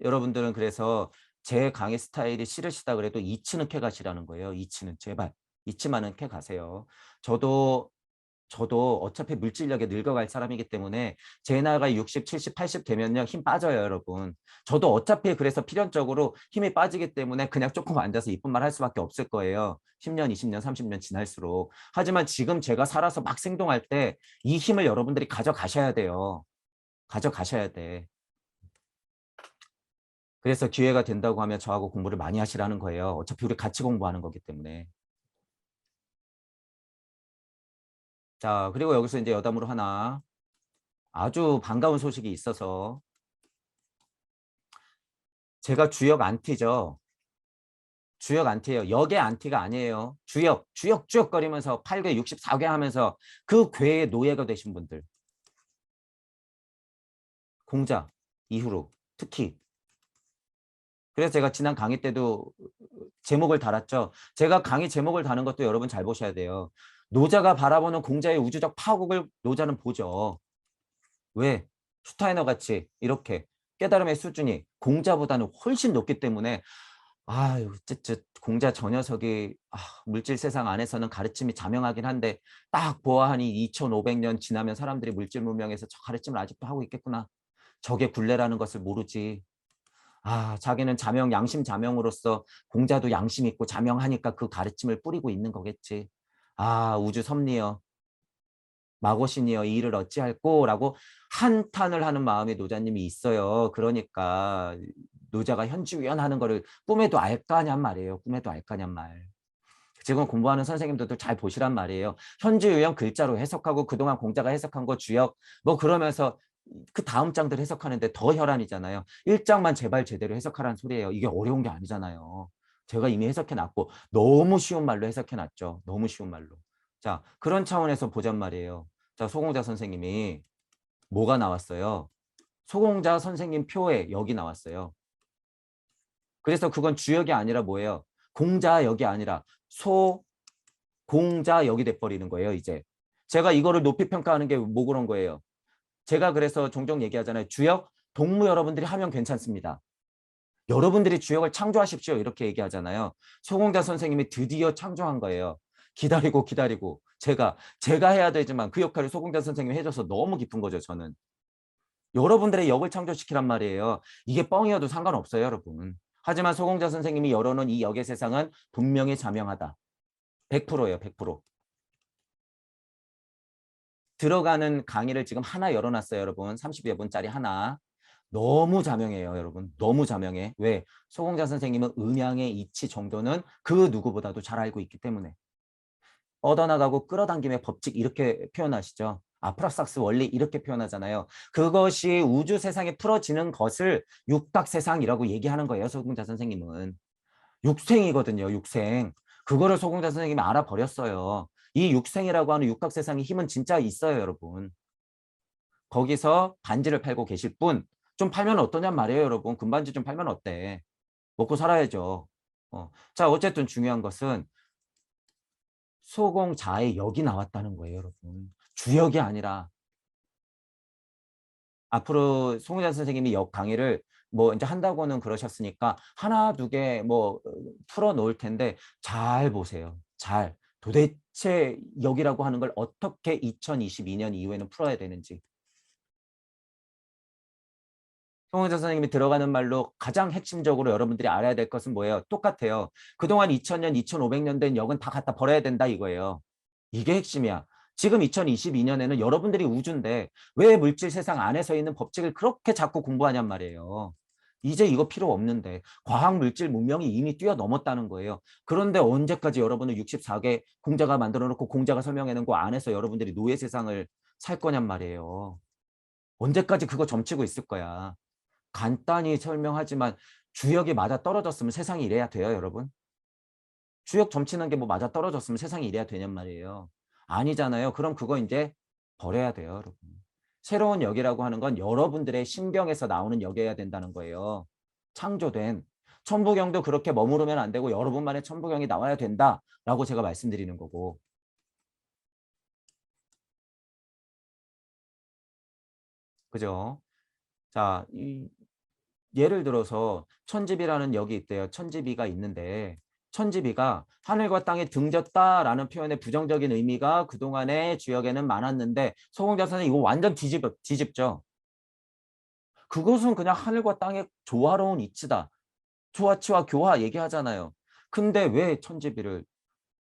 여러분들은 그래서 제 강의 스타일이 싫으시다 그래도 이치는 캐 가시라는 거예요. 이치는 제발. 이치만은 캐 가세요. 저도 어차피 물질력에 늙어갈 사람이기 때문에 제 나이가 60, 70, 80 되면요. 힘 빠져요, 여러분. 저도 어차피 그래서 필연적으로 힘이 빠지기 때문에 그냥 조금 앉아서 이쁜 말 할 수밖에 없을 거예요. 10년, 20년, 30년 지날수록. 하지만 지금 제가 살아서 막 생동할 때 이 힘을 여러분들이 가져가셔야 돼요. 가져가셔야 돼. 그래서 기회가 된다고 하면 저하고 공부를 많이 하시라는 거예요. 어차피 우리 같이 공부하는 거기 때문에. 자, 그리고 여기서 이제 여담으로 하나 아주 반가운 소식이 있어서 제가 주역 안티죠. 주역 안티예요. 역의 안티가 아니에요. 주역거리면서 8개, 64개 하면서 그 괴의 노예가 되신 분들. 공자 이후로 특히. 그래서 제가 지난 강의 때도 제목을 달았죠. 제가 강의 제목을 다는 것도 여러분 잘 보셔야 돼요. 노자가 바라보는 공자의 우주적 파국을 노자는 보죠. 왜? 슈타이너 같이 이렇게 깨달음의 수준이 공자보다는 훨씬 높기 때문에 아유, 공자 저 녀석이 물질 세상 안에서는 가르침이 자명하긴 한데 딱 보아하니 2500년 지나면 사람들이 물질 문명에서 저 가르침을 아직도 하고 있겠구나. 저게 굴레라는 것을 모르지. 자기는 자명, 양심 자명으로서 공자도 양심 있고 자명하니까 그 가르침을 뿌리고 있는 거겠지. 우주 섭리여. 마고신이여 이 일을 어찌할꼬라고 한탄을 하는 마음의 노자님이 있어요. 그러니까 노자가 현지위원하는 거를 꿈에도 알까냔 말이에요. 꿈에도 알까냔 말. 지금 공부하는 선생님들도 잘 보시란 말이에요. 현지유형 글자로 해석하고 그동안 공자가 해석한 거 주역 뭐 그러면서 그 다음 장들 해석하는데 더 혈안이잖아요. 1장만 제발 제대로 해석하라는 소리예요. 이게 어려운 게 아니잖아요. 제가 이미 해석해놨고 너무 쉬운 말로 해석해놨죠. 너무 쉬운 말로. 자, 그런 차원에서 보잔 말이에요. 자, 소공자 선생님이 뭐가 나왔어요? 소공자 선생님 표에 역이 나왔어요. 그래서 그건 주역이 아니라 뭐예요? 공자역이 아니라 소공자역이 돼버리는 거예요, 이제. 제가 이거를 높이 평가하는 게 뭐 그런 거예요? 제가 그래서 종종 얘기하잖아요. 주역, 동무 여러분들이 하면 괜찮습니다. 여러분들이 주역을 창조하십시오. 이렇게 얘기하잖아요. 소공자 선생님이 드디어 창조한 거예요. 기다리고 제가 해야 되지만 그 역할을 소공자 선생님이 해줘서 너무 기쁜 거죠, 저는. 여러분들의 역을 창조시키란 말이에요. 이게 뻥이어도 상관없어요, 여러분. 하지만 소공자 선생님이 열어놓은 이 역의 세상은 분명히 자명하다. 100%예요, 100%. 들어가는 강의를 지금 하나 열어놨어요, 여러분. 30여 분짜리 하나. 너무 자명해요, 여러분. 너무 자명해. 왜? 소공자 선생님은 음양의 이치 정도는 그 누구보다도 잘 알고 있기 때문에. 뻗어나가고 끌어당김의 법칙 이렇게 표현하시죠. 프락삭스 원리 이렇게 표현하잖아요. 그것이 우주 세상에 풀어지는 것을 육각세상이라고 얘기하는 거예요. 소공자 선생님은. 육생이거든요. 육생. 그거를 소공자 선생님이 알아버렸어요. 이 육생이라고 하는 육각세상의 힘은 진짜 있어요. 여러분. 거기서 반지를 팔고 계실 분. 좀 팔면 어떠냔 말이에요. 여러분. 금반지 좀 팔면 어때. 먹고 살아야죠. 자, 어쨌든 중요한 것은 소공자의 역이 나왔다는 거예요, 여러분. 주역이 아니라 앞으로 송유자 선생님이 역 강의를 뭐 이제 한다고는 그러셨으니까 하나 두 개 뭐 풀어 놓을 텐데 잘 보세요. 잘. 도대체 역이라고 하는 걸 어떻게 2022년 이후에는 풀어야 되는지. 송은자 선생님이 들어가는 말로 가장 핵심적으로 여러분들이 알아야 될 것은 뭐예요? 똑같아요. 그동안 2000년, 2500년 된 역은 다 갖다 버려야 된다 이거예요. 이게 핵심이야. 지금 2022년에는 여러분들이 우주인데 왜 물질 세상 안에서 있는 법칙을 그렇게 자꾸 공부하냔 말이에요. 이제 이거 필요 없는데 과학 물질 문명이 이미 뛰어넘었다는 거예요. 그런데 언제까지 여러분은 64개 공자가 만들어 놓고 공자가 설명해 놓은 거 안에서 여러분들이 노예 세상을 살 거냔 말이에요. 언제까지 그거 점치고 있을 거야. 간단히 설명하지만 주역이 맞아 떨어졌으면 세상이 이래야 돼요, 여러분. 주역 점치는 게 뭐 맞아 떨어졌으면 세상이 이래야 되냔 말이에요. 아니잖아요. 그럼 그거 이제 버려야 돼요, 여러분. 새로운 역이라고 하는 건 여러분들의 신경에서 나오는 역이어야 된다는 거예요. 창조된. 천부경도 그렇게 머무르면 안 되고 여러분만의 천부경이 나와야 된다라고 제가 말씀드리는 거고. 그죠? 자, 예를 들어서 천지비라는 역이 있대요. 천지비가 있는데 천지비가 하늘과 땅이 등졌다라는 표현의 부정적인 의미가 그동안의 주역에는 많았는데 소공자 선생님 이거 완전 뒤집죠. 그것은 그냥 하늘과 땅의 조화로운 이치다. 조화치와 교화 얘기하잖아요. 근데 왜 천지비를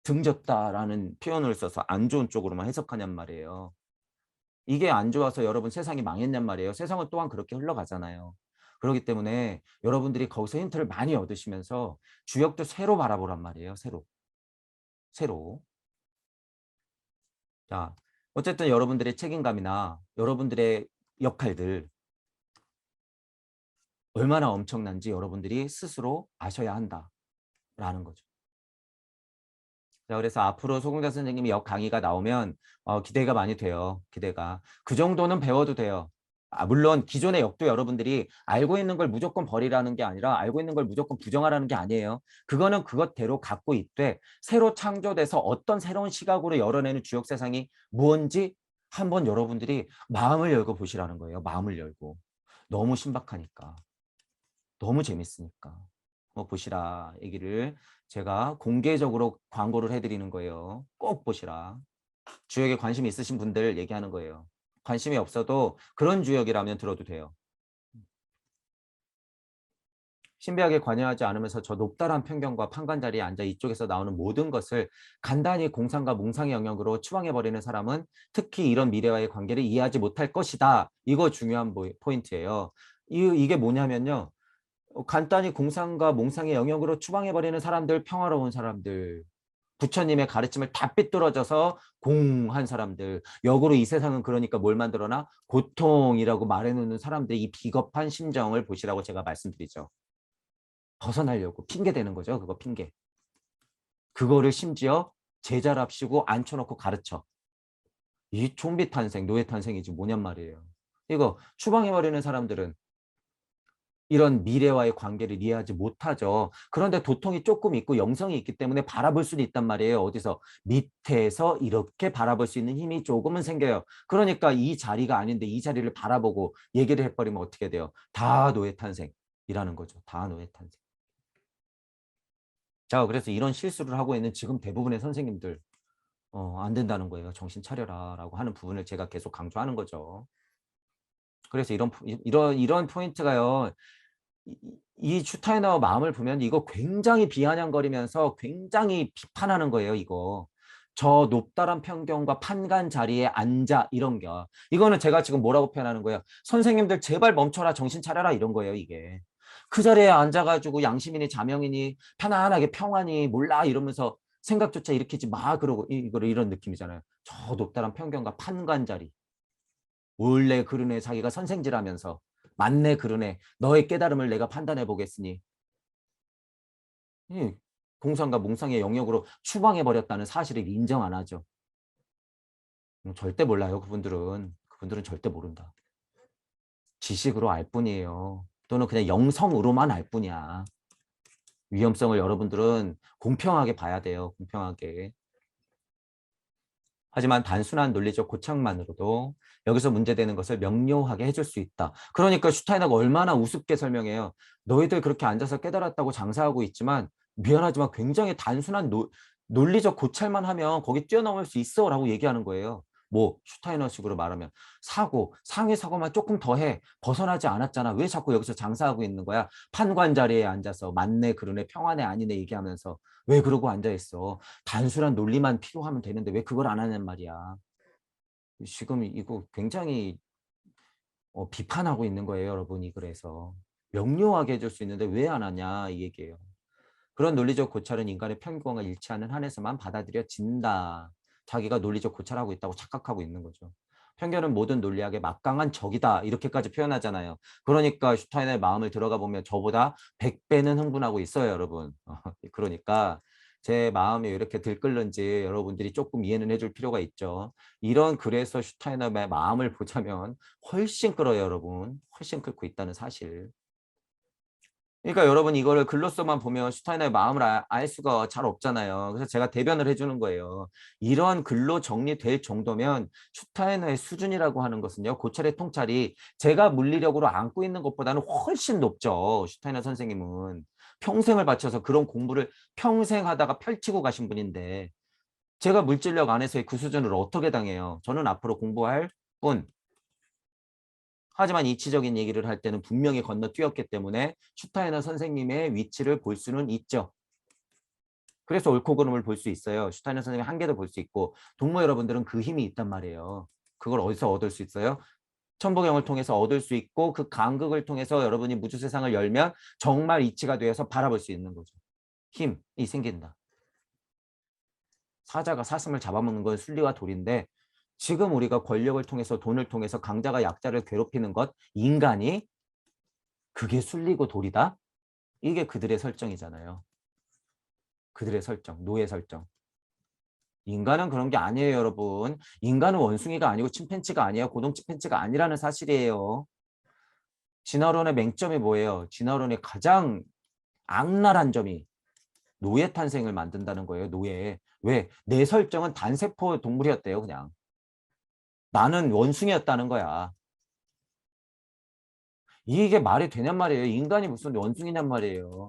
등졌다라는 표현을 써서 안 좋은 쪽으로만 해석하냔 말이에요. 이게 안 좋아서 여러분 세상이 망했냔 말이에요. 세상은 또한 그렇게 흘러가잖아요. 그렇기 때문에 여러분들이 거기서 힌트를 많이 얻으시면서 주역도 새로 바라보란 말이에요. 새로. 새로. 자, 어쨌든 여러분들의 책임감이나 여러분들의 역할들 얼마나 엄청난지 여러분들이 스스로 아셔야 한다라는 거죠. 자, 그래서 앞으로 소공자 선생님이 역 강의가 나오면 기대가 많이 돼요. 기대가. 그 정도는 배워도 돼요. 물론 기존의 역도 여러분들이 알고 있는 걸 무조건 버리라는 게 아니라 알고 있는 걸 무조건 부정하라는 게 아니에요. 그거는 그것대로 갖고 있되 새로 창조돼서 어떤 새로운 시각으로 열어내는 주역 세상이 뭔지 한번 여러분들이 마음을 열고 보시라는 거예요. 마음을 열고. 너무 신박하니까. 너무 재밌으니까. 보시라 얘기를 제가 공개적으로 광고를 해드리는 거예요. 꼭 보시라. 주역에 관심 있으신 분들 얘기하는 거예요. 관심이 없어도 그런 주역이라면 들어도 돼요. 신비하게 관여하지 않으면서 저 높다란 편견과 판관 자리에 앉아 이쪽에서 나오는 모든 것을 간단히 공상과 몽상의 영역으로 추방해버리는 사람은 특히 이런 미래와의 관계를 이해하지 못할 것이다. 이거 중요한 포인트예요. 이게 뭐냐면요. 간단히 공상과 몽상의 영역으로 추방해버리는 사람들, 평화로운 사람들, 부처님의 가르침을 다 삐뚤어져서 공한 사람들, 역으로 이 세상은 그러니까 뭘 만들어나? 고통이라고 말해놓는 사람들의 이 비겁한 심정을 보시라고 제가 말씀드리죠. 벗어나려고 핑계 대는 거죠. 그거 핑계. 그거를 심지어 제자랍시고 앉혀놓고 가르쳐. 이 좀비 탄생, 노예 탄생이지 뭐냔 말이에요. 이거 추방해버리는 사람들은 이런 미래와의 관계를 이해하지 못하죠. 그런데 도통이 조금 있고 영성이 있기 때문에 바라볼 수는 있단 말이에요. 어디서? 밑에서 이렇게 바라볼 수 있는 힘이 조금은 생겨요. 그러니까 이 자리가 아닌데 이 자리를 바라보고 얘기를 해버리면 어떻게 돼요? 다 노예 탄생이라는 거죠. 다 노예 탄생. 자, 그래서 이런 실수를 하고 있는 지금 대부분의 선생님들 안 된다는 거예요. 정신 차려라 라고 하는 부분을 제가 계속 강조하는 거죠. 그래서 이런 포인트가요. 이 슈타이너 마음을 보면 이거 굉장히 비아냥거리면서 굉장히 비판하는 거예요, 이거. 저 높다란 편견과 판간 자리에 앉아 이런 거. 이거는 제가 지금 뭐라고 표현하는 거예요? 선생님들 제발 멈춰라, 정신 차려라 이런 거예요, 이게. 그 자리에 앉아가지고 양심이니 자명이니 편안하게 평안히 몰라 이러면서 생각조차 일으키지 마 그러고 이거를 이런 느낌이잖아요. 저 높다란 편견과 판간 자리. 원래 그러네 자기가 선생질하면서 맞네 그러네 너의 깨달음을 내가 판단해 보겠으니 공상과 몽상의 영역으로 추방해버렸다는 사실을 인정 안 하죠. 절대 몰라요. 그분들은 절대 모른다. 지식으로 알 뿐이에요. 또는 그냥 영성으로만 알 뿐이야. 위험성을 여러분들은 공평하게 봐야 돼요. 공평하게. 하지만 단순한 논리적 고착만으로도 여기서 문제되는 것을 명료하게 해줄 수 있다. 그러니까 슈타이너가 얼마나 우습게 설명해요. 너희들 그렇게 앉아서 깨달았다고 장사하고 있지만 미안하지만 굉장히 단순한 논리적 고찰만 하면 거기 뛰어넘을 수 있어 라고 얘기하는 거예요. 뭐 슈타이너식으로 말하면 상해 사고만 조금 더 해. 벗어나지 않았잖아. 왜 자꾸 여기서 장사하고 있는 거야? 판관 자리에 앉아서 맞네 그러네 평안해 아니네 얘기하면서 왜 그러고 앉아있어. 단순한 논리만 필요하면 되는데 왜 그걸 안 하냔 말이야. 지금 이거 굉장히 비판하고 있는 거예요, 여러분이. 그래서 명료하게 해줄 수 있는데 왜 안 하냐 이 얘기예요. 그런 논리적 고찰은 인간의 편견과 일치하는 한에서만 받아들여진다. 자기가 논리적 고찰하고 있다고 착각하고 있는 거죠. 편견은 모든 논리학의 막강한 적이다. 이렇게까지 표현하잖아요. 그러니까 슈타인의 마음을 들어가 보면 저보다 100배는 흥분하고 있어요, 여러분. 그러니까 제 마음이 왜 이렇게 들끓는지 여러분들이 조금 이해는 해줄 필요가 있죠. 이런 글에서 슈타인의 마음을 보자면 훨씬 끓어요, 여러분. 훨씬 끓고 있다는 사실. 그러니까 여러분 이거를 글로서만 보면 슈타인의 마음을 알 수가 잘 없잖아요. 그래서 제가 대변을 해주는 거예요. 이런 글로 정리될 정도면 슈타인의 수준이라고 하는 것은요. 고찰의 통찰이 제가 물리력으로 안고 있는 것보다는 훨씬 높죠. 슈타인의 선생님은. 평생을 바쳐서 그런 공부를 평생 하다가 펼치고 가신 분인데 제가 물질력 안에서의 그 수준을 어떻게 당해요. 저는 앞으로 공부할 뿐. 하지만 이치적인 얘기를 할 때는 분명히 건너뛰었기 때문에 슈타이너 선생님의 위치를 볼 수는 있죠. 그래서 옳고 그름을 볼 수 있어요. 슈타이너 선생님의 한계도 볼 수 있고 동무 여러분들은 그 힘이 있단 말이에요. 그걸 어디서 얻을 수 있어요? 천부경을 통해서 얻을 수 있고 그 간극을 통해서 여러분이 무주세상을 열면 정말 이치가 되어서 바라볼 수 있는 거죠. 힘이 생긴다. 사자가 사슴을 잡아먹는 건 순리와 도리인데 지금 우리가 권력을 통해서 돈을 통해서 강자가 약자를 괴롭히는 것 인간이 그게 순리고 도리다? 이게 그들의 설정이잖아요. 그들의 설정, 노예 설정. 인간은 그런 게 아니에요, 여러분. 인간은 원숭이가 아니고 침팬지가 아니에요. 고동 침팬지가 아니라는 사실이에요. 진화론의 맹점이 뭐예요? 진화론의 가장 악랄한 점이 노예 탄생을 만든다는 거예요, 노예. 왜? 내 설정은 단세포 동물이었대요, 그냥. 나는 원숭이였다는 거야. 이게 말이 되냔 말이에요. 인간이 무슨 원숭이냔 말이에요.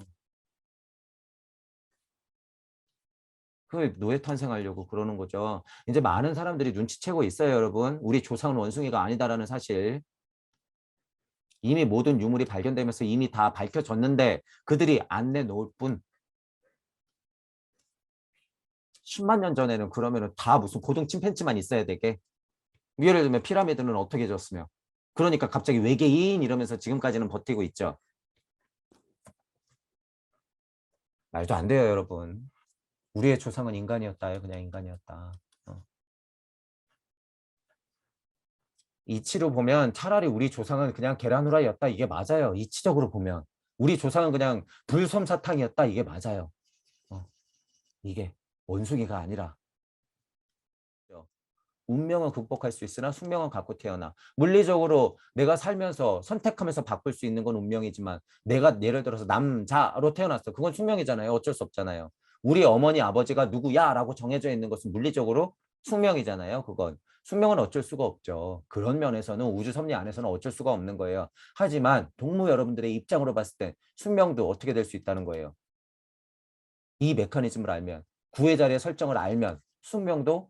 그 노예 탄생하려고 그러는 거죠. 이제 많은 사람들이 눈치채고 있어요, 여러분. 우리 조상은 원숭이가 아니다라는 사실. 이미 모든 유물이 발견되면서 이미 다 밝혀졌는데 그들이 안 내놓을 뿐. 10만 년 전에는 그러면은 다 무슨 고등 침팬지만 있어야 되게. 예를 들면 피라미드는 어떻게 졌으며. 그러니까 갑자기 외계인 이러면서 지금까지는 버티고 있죠. 말도 안 돼요, 여러분. 우리의 조상은 인간이었다요. 그냥 인간이었다. 이치로 보면 차라리 우리 조상은 그냥 계란 후라이였다. 이게 맞아요. 이치적으로 보면. 우리 조상은 그냥 불솜사탕이었다. 이게 맞아요. 이게 원숭이가 아니라. 운명은 극복할 수 있으나 숙명은 갖고 태어나. 물리적으로 내가 살면서 선택하면서 바꿀 수 있는 건 운명이지만 내가 예를 들어서 남자로 태어났어. 그건 숙명이잖아요. 어쩔 수 없잖아요. 우리 어머니 아버지가 누구야 라고 정해져 있는 것은 물리적으로 숙명이잖아요. 그건. 숙명은 어쩔 수가 없죠. 그런 면에서는 우주 섭리 안에서는 어쩔 수가 없는 거예요. 하지만 동무 여러분들의 입장으로 봤을 때 숙명도 어떻게 될 수 있다는 거예요. 이 메커니즘을 알면 구의 자리의 설정을 알면 숙명도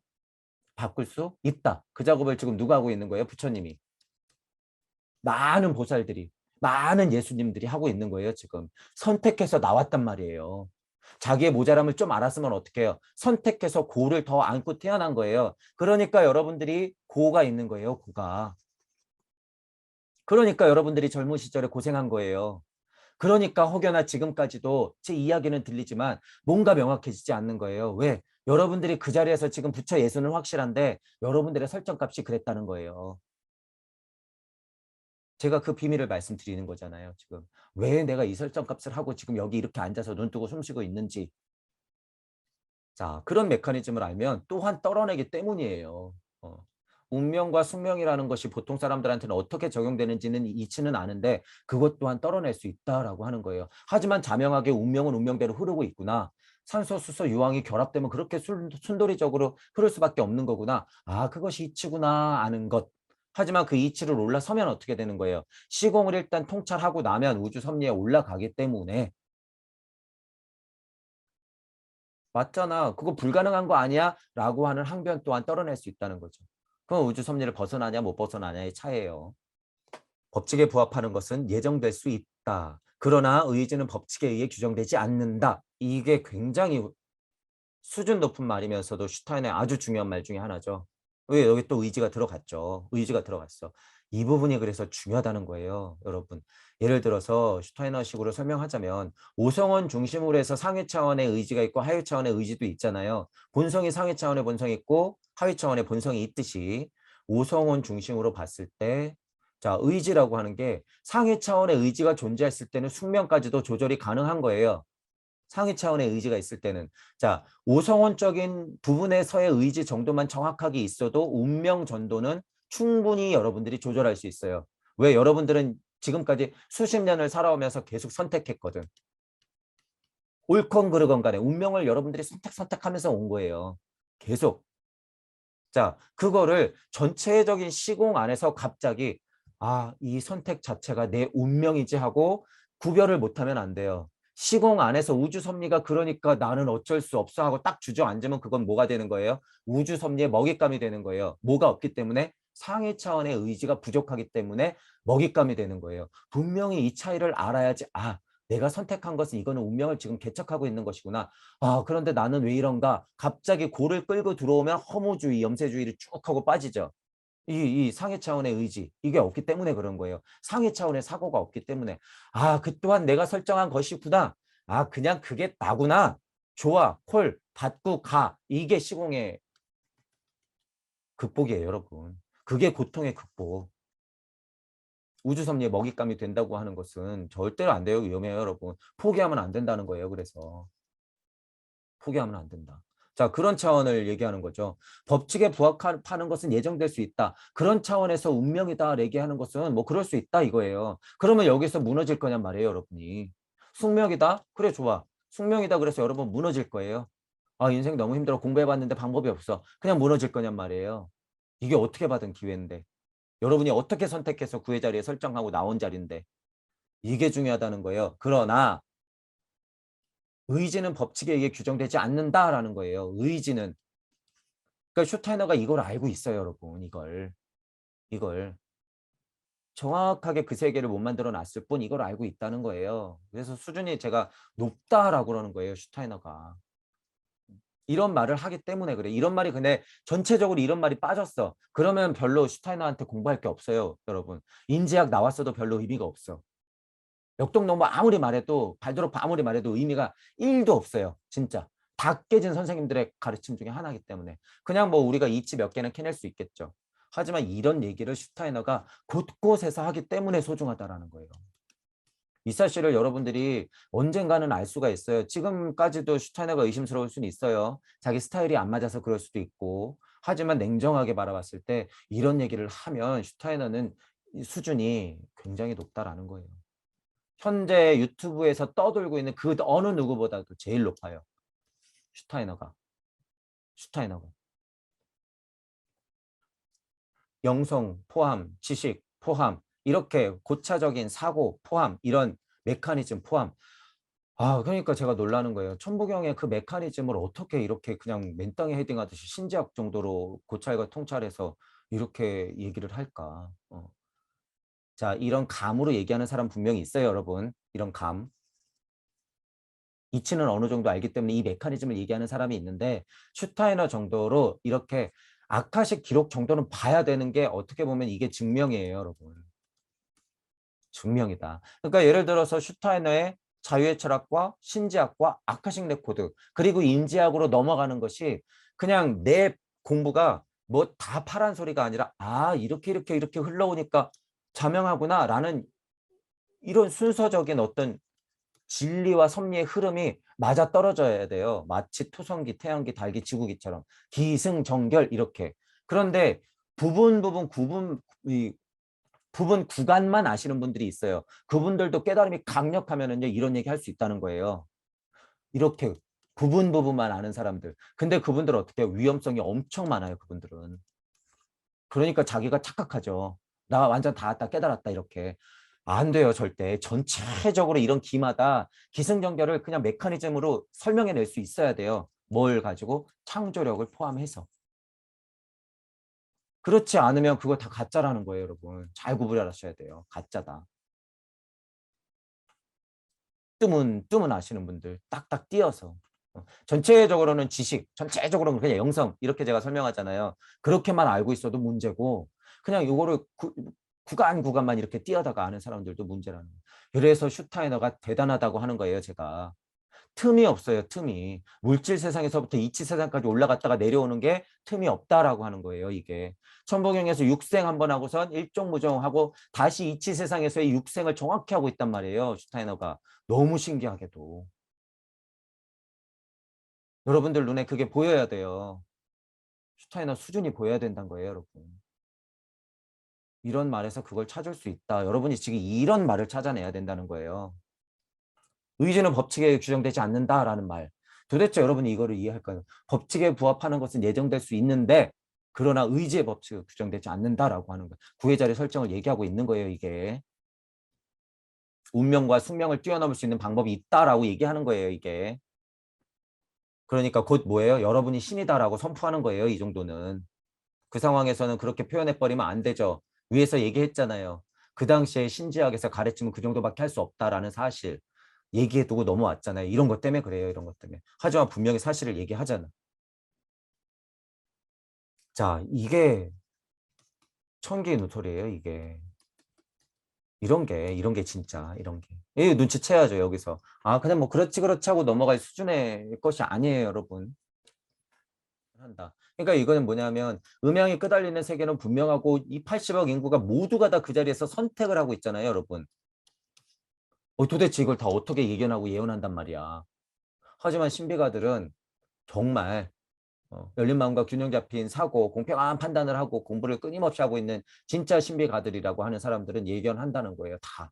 바꿀 수 있다. 그 작업을 지금 누가 하고 있는 거예요? 부처님이. 많은 보살들이, 많은 예수님들이 하고 있는 거예요. 지금. 선택해서 나왔단 말이에요. 자기의 모자람을 좀 알았으면 어떻게 해요? 선택해서 고를 더 안고 태어난 거예요. 그러니까 여러분들이 고가 있는 거예요. 고가. 그러니까 여러분들이 젊은 시절에 고생한 거예요. 그러니까 혹여나 지금까지도 제 이야기는 들리지만 뭔가 명확해지지 않는 거예요. 왜? 여러분들이 그 자리에서 지금 부처 예수는 확실한데 여러분들의 설정값이 그랬다는 거예요. 제가 그 비밀을 말씀드리는 거잖아요. 지금 왜 내가 이 설정값을 하고 지금 여기 이렇게 앉아서 눈 뜨고 숨 쉬고 있는지. 자, 그런 메커니즘을 알면 또한 떨어내기 때문이에요. 운명과 숙명이라는 것이 보통 사람들한테는 어떻게 적용되는지는 이치는 아는데 그것 또한 떨어낼 수 있다라고 하는 거예요. 하지만 자명하게 운명은 운명대로 흐르고 있구나. 산소, 수소, 유황이 결합되면 그렇게 순도리적으로 흐를 수밖에 없는 거구나. 아, 그것이 이치구나 아는 것. 하지만 그 이치를 올라서면 어떻게 되는 거예요? 시공을 일단 통찰하고 나면 우주 섭리에 올라가기 때문에 맞잖아. 그거 불가능한 거 아니야? 라고 하는 항변 또한 떨어낼 수 있다는 거죠. 그건 우주 섭리를 벗어나냐 못 벗어나냐의 차이예요. 법칙에 부합하는 것은 예정될 수 있다. 그러나 의지는 법칙에 의해 규정되지 않는다. 이게 굉장히 수준 높은 말이면서도 슈타인의 아주 중요한 말 중에 하나죠. 왜 여기 또 의지가 들어갔죠. 의지가 들어갔어. 이 부분이 그래서 중요하다는 거예요, 여러분. 예를 들어서 슈타이너식으로 설명하자면 오성원 중심으로 해서 상위 차원의 의지가 있고 하위 차원의 의지도 있잖아요. 본성이 상위 차원의 본성이 있고 하위 차원의 본성이 있듯이 오성원 중심으로 봤을 때 자, 의지라고 하는 게 상위 차원의 의지가 존재했을 때는 숙명까지도 조절이 가능한 거예요. 상위 차원의 의지가 있을 때는. 자, 오성원적인 부분에서의 의지 정도만 정확하게 있어도 운명 전도는 충분히 여러분들이 조절할 수 있어요. 왜? 여러분들은 지금까지 수십 년을 살아오면서 계속 선택했거든. 옳건 그르건 간에 운명을 여러분들이 선택하면서 온 거예요. 계속. 자, 그거를 전체적인 시공 안에서 갑자기 이 선택 자체가 내 운명이지 하고 구별을 못하면 안 돼요. 시공 안에서 우주 섭리가 그러니까 나는 어쩔 수 없어 하고 딱 주저앉으면 그건 뭐가 되는 거예요? 우주 섭리의 먹잇감이 되는 거예요. 뭐가 없기 때문에 상위 차원의 의지가 부족하기 때문에 먹잇감이 되는 거예요. 분명히 이 차이를 알아야지 내가 선택한 것은 이거는 운명을 지금 개척하고 있는 것이구나. 그런데 나는 왜 이런가? 갑자기 고를 끌고 들어오면 허무주의, 염세주의를 쭉 하고 빠지죠. 이 상해 차원의 의지, 이게 없기 때문에 그런 거예요. 상해 차원의 사고가 없기 때문에. 그 또한 내가 설정한 것이구나. 그냥 그게 나구나. 좋아, 콜, 받고 가. 이게 시공의 극복이에요, 여러분. 그게 고통의 극복. 우주섭리의 먹잇감이 된다고 하는 것은 절대로 안 돼요. 위험해요, 여러분. 포기하면 안 된다는 거예요, 그래서. 포기하면 안 된다. 자, 그런 차원을 얘기하는 거죠. 법칙에 부합하는 것은 예정될 수 있다. 그런 차원에서 운명이다 얘기하는 것은 뭐 그럴 수 있다 이거예요. 그러면 여기서 무너질 거냔 말이에요, 여러분이. 숙명이다? 그래, 좋아. 숙명이다 그래서 여러분 무너질 거예요. 인생 너무 힘들어. 공부해봤는데 방법이 없어. 그냥 무너질 거냔 말이에요. 이게 어떻게 받은 기회인데. 여러분이 어떻게 선택해서 구의 자리에 설정하고 나온 자리인데. 이게 중요하다는 거예요. 그러나 의지는 법칙에 의해 규정되지 않는다라는 거예요. 의지는. 그러니까 슈타이너가 이걸 알고 있어요, 여러분. 이걸 정확하게 그 세계를 못 만들어 놨을 뿐 이걸 알고 있다는 거예요. 그래서 수준이 제가 높다라고 그러는 거예요, 슈타이너가. 이런 말을 하기 때문에 그래. 이런 말이 근데 전체적으로 이런 말이 빠졌어. 그러면 별로 슈타이너한테 공부할 게 없어요, 여러분. 인지학 나왔어도 별로 의미가 없어. 역동농부 아무리 말해도 발도르프 아무리 말해도 의미가 1도 없어요. 진짜. 다 깨진 선생님들의 가르침 중에 하나이기 때문에. 그냥 뭐 우리가 이치 몇 개는 캐낼 수 있겠죠. 하지만 이런 얘기를 슈타이너가 곳곳에서 하기 때문에 소중하다라는 거예요. 이 사실을 여러분들이 언젠가는 알 수가 있어요. 지금까지도 슈타이너가 의심스러울 수는 있어요. 자기 스타일이 안 맞아서 그럴 수도 있고. 하지만 냉정하게 바라봤을 때 이런 얘기를 하면 슈타이너는 수준이 굉장히 높다라는 거예요. 현재 유튜브에서 떠돌고 있는 그 어느 누구보다도 제일 높아요. 슈타이너가. 슈타이너가. 영성 포함, 지식 포함, 이렇게 고차적인 사고 포함, 이런 메커니즘 포함. 그러니까 제가 놀라는 거예요. 천부경의 그 메커니즘을 어떻게 이렇게 그냥 맨땅에 헤딩하듯이 신지학 정도로 고찰과 통찰해서 이렇게 얘기를 할까. 자, 이런 감으로 얘기하는 사람 분명히 있어요, 여러분. 이런 감. 이치는 어느 정도 알기 때문에 이 메커니즘을 얘기하는 사람이 있는데 슈타이너 정도로 이렇게 아카식 기록 정도는 봐야 되는 게 어떻게 보면 이게 증명이에요, 여러분. 증명이다. 그러니까 예를 들어서 슈타이너의 자유의 철학과 신지학과 아카식 레코드 그리고 인지학으로 넘어가는 것이 그냥 내 공부가 뭐 다 파란 소리가 아니라 이렇게 흘러오니까 자명하구나 라는 이런 순서적인 어떤 진리와 섭리의 흐름이 맞아 떨어져야 돼요. 마치 토성기, 태양기, 달기, 지구기처럼 기승전결 이렇게. 그런데 부분 구간만 아시는 분들이 있어요. 그분들도 깨달음이 강력하면은요 이런 얘기 할 수 있다는 거예요. 이렇게 부분만 아는 사람들. 근데 그분들 어떻게 해요? 위험성이 엄청 많아요. 그분들은. 그러니까 자기가 착각하죠. 나 완전 다 왔다 깨달았다 이렇게. 안 돼요 절대. 전체적으로 이런 기마다 기승전결을 그냥 메커니즘으로 설명해낼 수 있어야 돼요. 뭘 가지고? 창조력을 포함해서. 그렇지 않으면 그거 다 가짜라는 거예요 여러분. 잘 구분하셔야 돼요. 가짜다. 뜨문 아시는 분들 딱딱 띄어서. 전체적으로는 지식, 전체적으로는 그냥 영성 이렇게 제가 설명하잖아요. 그렇게만 알고 있어도 문제고 그냥 이거를 구간 구간만 이렇게 뛰어다가 아는 사람들도 문제라는 거예요. 그래서 슈타이너가 대단하다고 하는 거예요, 제가. 틈이 없어요, 틈이. 물질 세상에서부터 이치 세상까지 올라갔다가 내려오는 게 틈이 없다라고 하는 거예요, 이게. 천부경에서 육생 한번 하고선 일종무종하고 다시 이치 세상에서의 육생을 정확히 하고 있단 말이에요, 슈타이너가. 너무 신기하게도. 여러분들 눈에 그게 보여야 돼요. 슈타이너 수준이 보여야 된다는 거예요, 여러분. 이런 말에서 그걸 찾을 수 있다. 여러분이 지금 이런 말을 찾아내야 된다는 거예요. 의지는 법칙에 규정되지 않는다라는 말. 도대체 여러분이 이거를 이해할까요? 법칙에 부합하는 것은 예정될 수 있는데 그러나 의지의 법칙은 규정되지 않는다라고 하는 거예요. 구해자리 설정을 얘기하고 있는 거예요, 이게. 운명과 숙명을 뛰어넘을 수 있는 방법이 있다라고 얘기하는 거예요, 이게. 그러니까 곧 뭐예요? 여러분이 신이다라고 선포하는 거예요, 이 정도는. 그 상황에서는 그렇게 표현해버리면 안 되죠. 위에서 얘기했잖아요. 그 당시에 신지학에서 가르치면 그 정도밖에 할 수 없다라는 사실. 얘기해두고 넘어왔잖아요. 이런 것 때문에 그래요. 이런 것 때문에. 하지만 분명히 사실을 얘기하잖아. 자, 이게 천기의 누설이에요. 이게. 이런 게 진짜 이런 게. 이 눈치채야죠. 여기서. 아, 그냥 뭐 그렇지 그렇지 하고 넘어갈 수준의 것이 아니에요. 여러분. 한다. 그러니까 이거는 뭐냐면 음양이 끄달리는 세계는 분명하고 이 80억 인구가 모두가 다 그 자리에서 선택을 하고 있잖아요, 여러분. 도대체 이걸 다 어떻게 예견하고 예언한단 말이야. 하지만 신비가들은 정말 열린 마음과 균형 잡힌 사고, 공평한 판단을 하고 공부를 끊임없이 하고 있는 진짜 신비가들이라고 하는 사람들은 예견한다는 거예요, 다.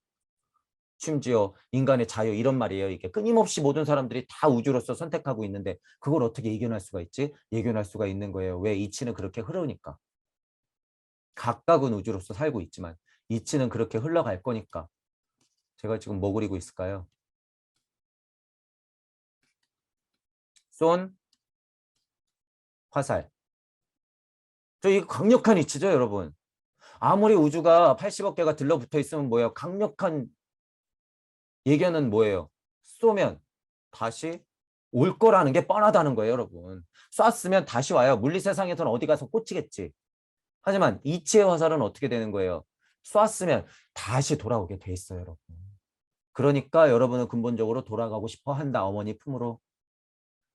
심지어 인간의 자유 이런 말이에요. 이게 끊임없이 모든 사람들이 다 우주로서 선택하고 있는데 그걸 어떻게 예견할 수가 있지? 예견할 수가 있는 거예요. 왜? 이치는 그렇게 흐르니까. 각각은 우주로서 살고 있지만 이치는 그렇게 흘러갈 거니까. 제가 지금 뭐 그리고 있을까요? 쏜, 화살. 저 이거 강력한 이치죠, 여러분. 아무리 우주가 80억 개가 들러붙어 있으면 뭐예요? 강력한 예견은 뭐예요? 쏘면 다시 올 거라는 게 뻔하다는 거예요, 여러분. 쐈으면 다시 와요. 물리 세상에서는 어디 가서 꽂히겠지. 하지만 이치의 화살은 어떻게 되는 거예요? 쐈으면 다시 돌아오게 돼 있어요, 여러분. 그러니까 여러분은 근본적으로 돌아가고 싶어 한다, 어머니 품으로.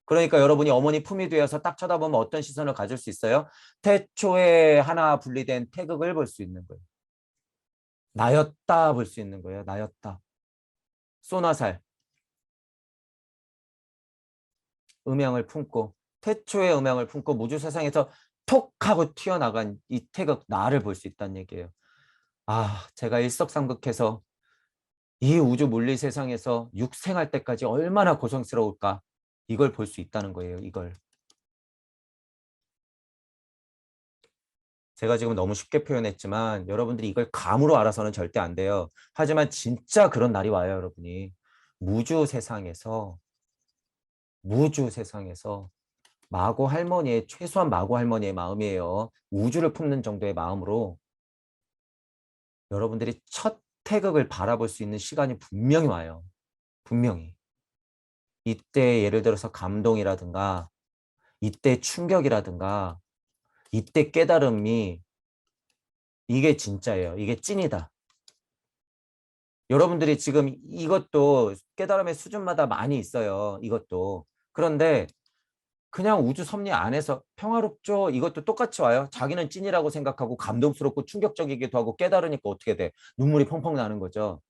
그러니까 여러분이 어머니 품이 되어서 딱 쳐다보면 어떤 시선을 가질 수 있어요? 태초에 하나 분리된 태극을 볼 수 있는 거예요. 나였다 볼 수 있는 거예요. 나였다. 쏘나살, 음양을 품고 태초의 음양을 품고 무주 세상에서 톡 하고 튀어나간 이 태극 나를 볼 수 있다는 얘기예요. 아, 제가 일석삼극해서 이 우주 물리 세상에서 육생할 때까지 얼마나 고생스러울까 이걸 볼 수 있다는 거예요. 이걸. 제가 지금 너무 쉽게 표현했지만 여러분들이 이걸 감으로 알아서는 절대 안 돼요. 하지만 진짜 그런 날이 와요, 여러분이. 무주 세상에서 무주 세상에서 마고 할머니의 최소한 마고 할머니의 마음이에요. 우주를 품는 정도의 마음으로 여러분들이 첫 태극을 바라볼 수 있는 시간이 분명히 와요. 분명히. 이때 예를 들어서 감동이라든가 이때 충격이라든가 이때 깨달음이 이게 진짜예요. 이게 찐이다. 여러분들이 지금 이것도 깨달음의 수준마다 많이 있어요. 이것도. 그런데 그냥 우주 섭리 안에서 평화롭죠. 이것도 똑같이 와요. 자기는 찐이라고 생각하고 감동스럽고 충격적이기도 하고 깨달으니까 어떻게 돼? 눈물이 펑펑 나는 거죠.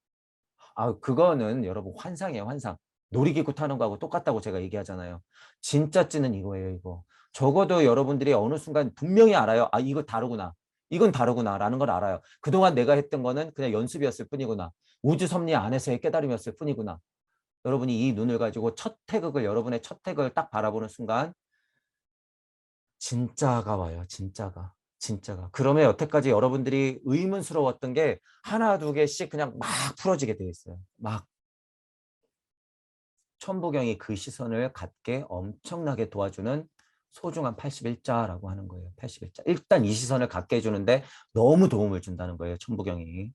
아, 그거는 여러분 환상이에요, 환상. 놀이기구 타는 거하고 똑같다고 제가 얘기하잖아요. 진짜 찐은 이거예요, 이거. 적어도 여러분들이 어느 순간 분명히 알아요. 아, 이거 다르구나. 이건 다르구나. 라는 걸 알아요. 그동안 내가 했던 거는 그냥 연습이었을 뿐이구나. 우주 섭리 안에서의 깨달음이었을 뿐이구나. 여러분이 이 눈을 가지고 첫 태극을, 여러분의 첫 태극을 딱 바라보는 순간 진짜가 와요. 진짜가. 진짜가. 그러면 여태까지 여러분들이 의문스러웠던 게 하나, 두 개씩 그냥 막 풀어지게 돼 있어요. 막. 천부경이 그 시선을 갖게 엄청나게 도와주는 소중한 81자라고 하는 거예요. 81자. 일단 이 시선을 갖게 해주는데 너무 도움을 준다는 거예요. 천부경이.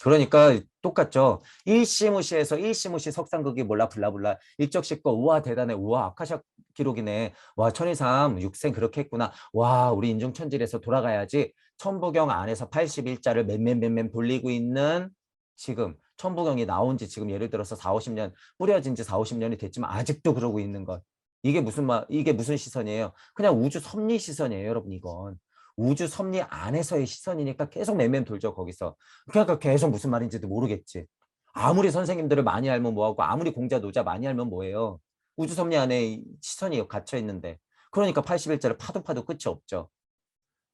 그러니까 똑같죠. 일시무시해서 일시무시 석상극이 몰라 블라블라 일적시거 우와 대단해 우와 아카샤 기록이네 와 천이삼 육생 그렇게 했구나 와 우리 인중천지에서 돌아가야지 천부경 안에서 81자를 맴맴맴맴 돌리고 있는 지금 천부경이 나온 지 지금 예를 들어서 4, 50년 뿌려진 지 4, 50년이 됐지만 아직도 그러고 있는 것 이게 무슨 이게 무슨 시선이에요? 그냥 우주 섭리 시선이에요, 여러분 이건. 우주 섭리 안에서의 시선이니까 계속 맴맴 돌죠, 거기서. 그러니까 계속 무슨 말인지도 모르겠지. 아무리 선생님들을 많이 알면 뭐하고 아무리 공자 노자 많이 알면 뭐예요. 우주섭리 안에 시선이 갇혀 있는데 그러니까 81자를 파도 파도 끝이 없죠.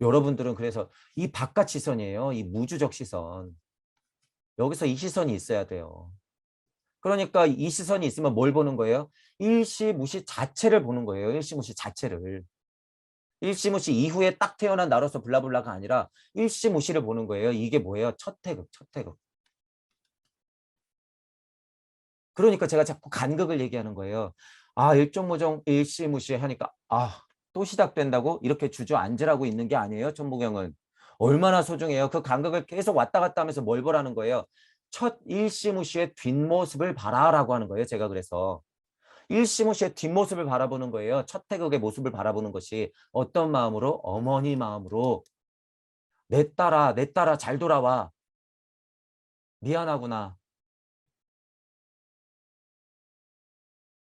여러분들은 그래서 이 바깥 시선이에요. 이 무주적 시선. 여기서 이 시선이 있어야 돼요. 그러니까 이 시선이 있으면 뭘 보는 거예요? 일시무시 자체를 보는 거예요. 일시무시 자체를. 일시무시 이후에 딱 태어난 나로서 블라블라가 아니라 일시무시를 보는 거예요. 이게 뭐예요? 첫 태극, 첫 태극. 그러니까 제가 자꾸 간극을 얘기하는 거예요. 아, 일종무종 일시무시 하니까 아, 또 시작된다고? 이렇게 주저앉으라고 있는 게 아니에요. 천부경은. 얼마나 소중해요. 그 간극을 계속 왔다 갔다 하면서 뭘 보라는 거예요. 첫 일시무시의 뒷모습을 봐라라고 하는 거예요. 제가 그래서. 일시무시의 뒷모습을 바라보는 거예요. 첫 태극의 모습을 바라보는 것이 어떤 마음으로? 어머니 마음으로. 내 딸아 잘 돌아와. 미안하구나.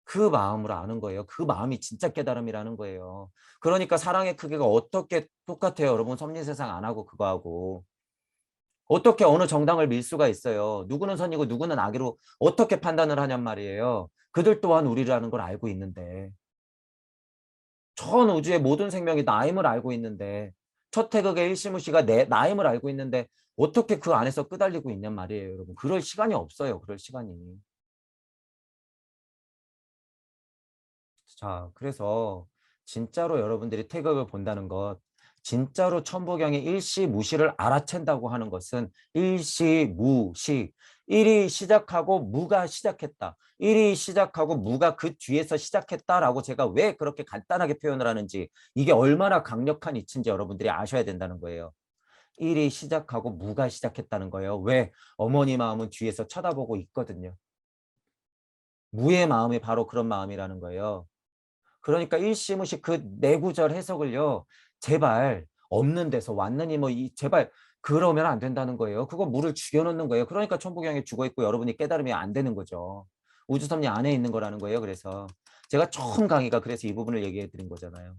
그 마음으로 아는 거예요. 그 마음이 진짜 깨달음이라는 거예요. 그러니까 사랑의 크기가 어떻게 똑같아요. 여러분 섭리세상 안 하고 그거 하고. 어떻게 어느 정당을 밀 수가 있어요. 누구는 선이고 누구는 악으로 어떻게 판단을 하냔 말이에요. 그들 또한 우리라는 걸 알고 있는데. 전 우주의 모든 생명이 나임을 알고 있는데. 첫 태극의 일시무시가 내 나임을 알고 있는데 어떻게 그 안에서 끄달리고 있냔 말이에요. 여러분. 그럴 시간이 없어요. 그럴 시간이. 자, 그래서 진짜로 여러분들이 태극을 본다는 것, 진짜로 천부경의 일시무시를 알아챈다고 하는 것은 일시무시, 일이 시작하고 무가 시작했다. 일이 시작하고 무가 그 뒤에서 시작했다라고 제가 왜 그렇게 간단하게 표현을 하는지 이게 얼마나 강력한 이치인지 여러분들이 아셔야 된다는 거예요. 일이 시작하고 무가 시작했다는 거예요. 왜? 어머니 마음은 뒤에서 쳐다보고 있거든요. 무의 마음이 바로 그런 마음이라는 거예요. 그러니까 일시무식 그 내구절 해석을요. 제발 없는 데서 왔느니 뭐 제발 그러면 안 된다는 거예요. 그거 물을 죽여놓는 거예요. 그러니까 천부경에 죽어있고 여러분이 깨달으면 안 되는 거죠. 우주섭리 안에 있는 거라는 거예요. 그래서 제가 처음 강의가 그래서 이 부분을 얘기해 드린 거잖아요.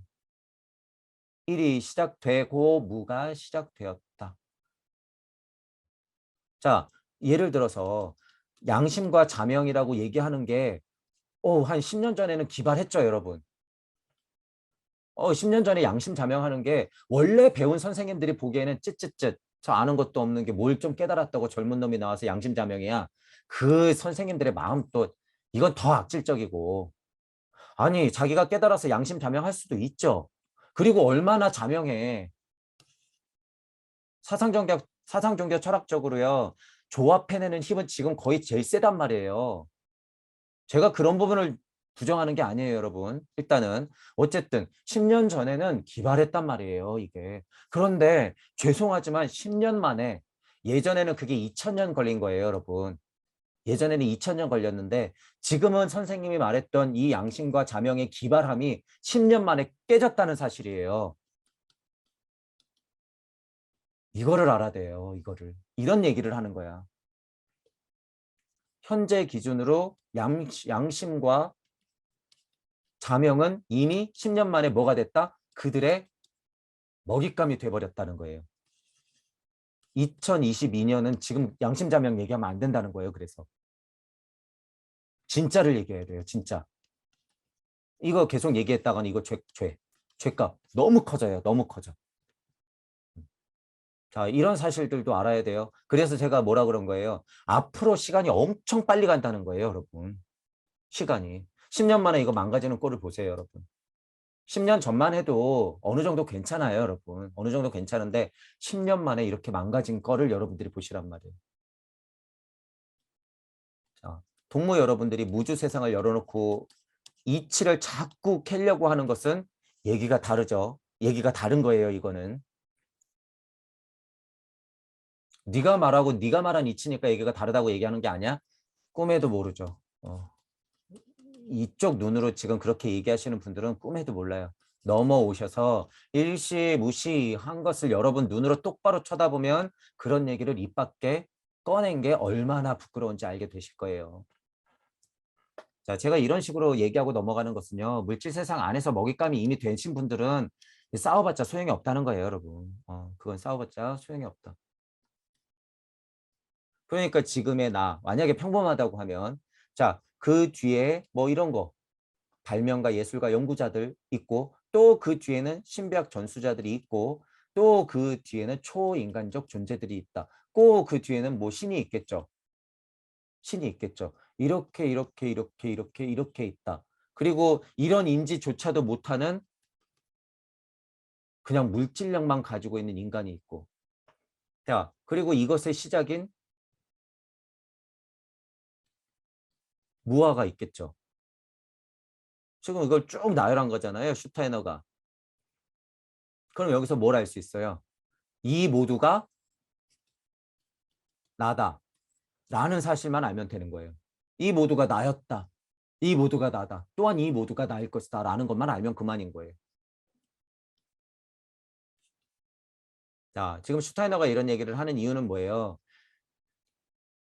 일이 시작되고 무가 시작되었다. 자, 예를 들어서 양심과 자명이라고 얘기하는 게 한 10년 전에는 기발했죠, 여러분. 10년 전에 양심자명하는 게 원래 배운 선생님들이 보기에는 쯧쯧쯧 저 아는 것도 없는 게 뭘 좀 깨달았다고 젊은 놈이 나와서 양심자명이야. 그 선생님들의 마음 또 이건 더 악질적이고 아니 자기가 깨달아서 양심자명할 수도 있죠. 그리고 얼마나 자명해. 사상종교 철학적으로요. 조합해내는 힘은 지금 거의 제일 세단 말이에요. 제가 그런 부분을 부정하는 게 아니에요, 여러분. 일단은 어쨌든 10년 전에는 기발했단 말이에요, 이게. 그런데 죄송하지만 10년 만에 예전에는 그게 2000년 걸린 거예요, 여러분. 예전에는 2000년 걸렸는데 지금은 선생님이 말했던 이 양심과 자명의 기발함이 10년 만에 깨졌다는 사실이에요. 이거를 알아야 돼요, 이거를. 이런 얘기를 하는 거야. 현재 기준으로 양심과 자명은 이미 10년 만에 뭐가 됐다? 그들의 먹잇감이 돼버렸다는 거예요. 2022년은 지금 양심자명 얘기하면 안 된다는 거예요. 그래서 진짜를 얘기해야 돼요. 진짜. 이거 계속 얘기했다가는 이거 죄값 너무 커져요. 너무 커져. 자, 이런 사실들도 알아야 돼요. 그래서 제가 뭐라 그런 거예요. 앞으로 시간이 엄청 빨리 간다는 거예요, 여러분. 시간이. 10년 만에 이거 망가지는 꼴을 보세요, 여러분. 10년 전만 해도 어느 정도 괜찮아요, 여러분. 어느 정도 괜찮은데 10년 만에 이렇게 망가진 거를 여러분들이 보시란 말이에요. 자, 동무 여러분들이 무주 세상을 열어놓고 이치를 자꾸 캐려고 하는 것은 얘기가 다르죠. 얘기가 다른 거예요, 이거는. 네가 말하고 네가 말한 이치니까 얘기가 다르다고 얘기하는 게 아니야? 꿈에도 모르죠. 이쪽 눈으로 지금 그렇게 얘기하시는 분들은 꿈에도 몰라요. 넘어오셔서 일시무시한 것을 여러분 눈으로 똑바로 쳐다보면 그런 얘기를 입 밖에 꺼낸 게 얼마나 부끄러운지 알게 되실 거예요. 자, 제가 이런 식으로 얘기하고 넘어가는 것은요. 물질 세상 안에서 먹잇감이 이미 되신 분들은 싸워봤자 소용이 없다는 거예요, 여러분. 그건 싸워봤자 소용이 없다. 그러니까 지금의 나, 만약에 평범하다고 하면 자, 그 뒤에 뭐 이런 거 발명가, 예술가, 연구자들 있고 또 그 뒤에는 신비학 전수자들이 있고 또 그 뒤에는 초인간적 존재들이 있다. 꼭 그 뒤에는 뭐 신이 있겠죠. 신이 있겠죠. 이렇게 있다. 그리고 이런 인지조차도 못하는 그냥 물질력만 가지고 있는 인간이 있고. 자, 그리고 이것의 시작인 무아가 있겠죠. 지금 이걸 쭉 나열한 거잖아요. 슈타이너가. 그럼 여기서 뭘 알 수 있어요? 이 모두가 나다. 라는 사실만 알면 되는 거예요. 이 모두가 나였다. 이 모두가 나다. 또한 이 모두가 나일 것이다. 라는 것만 알면 그만인 거예요. 자, 지금 슈타이너가 이런 얘기를 하는 이유는 뭐예요?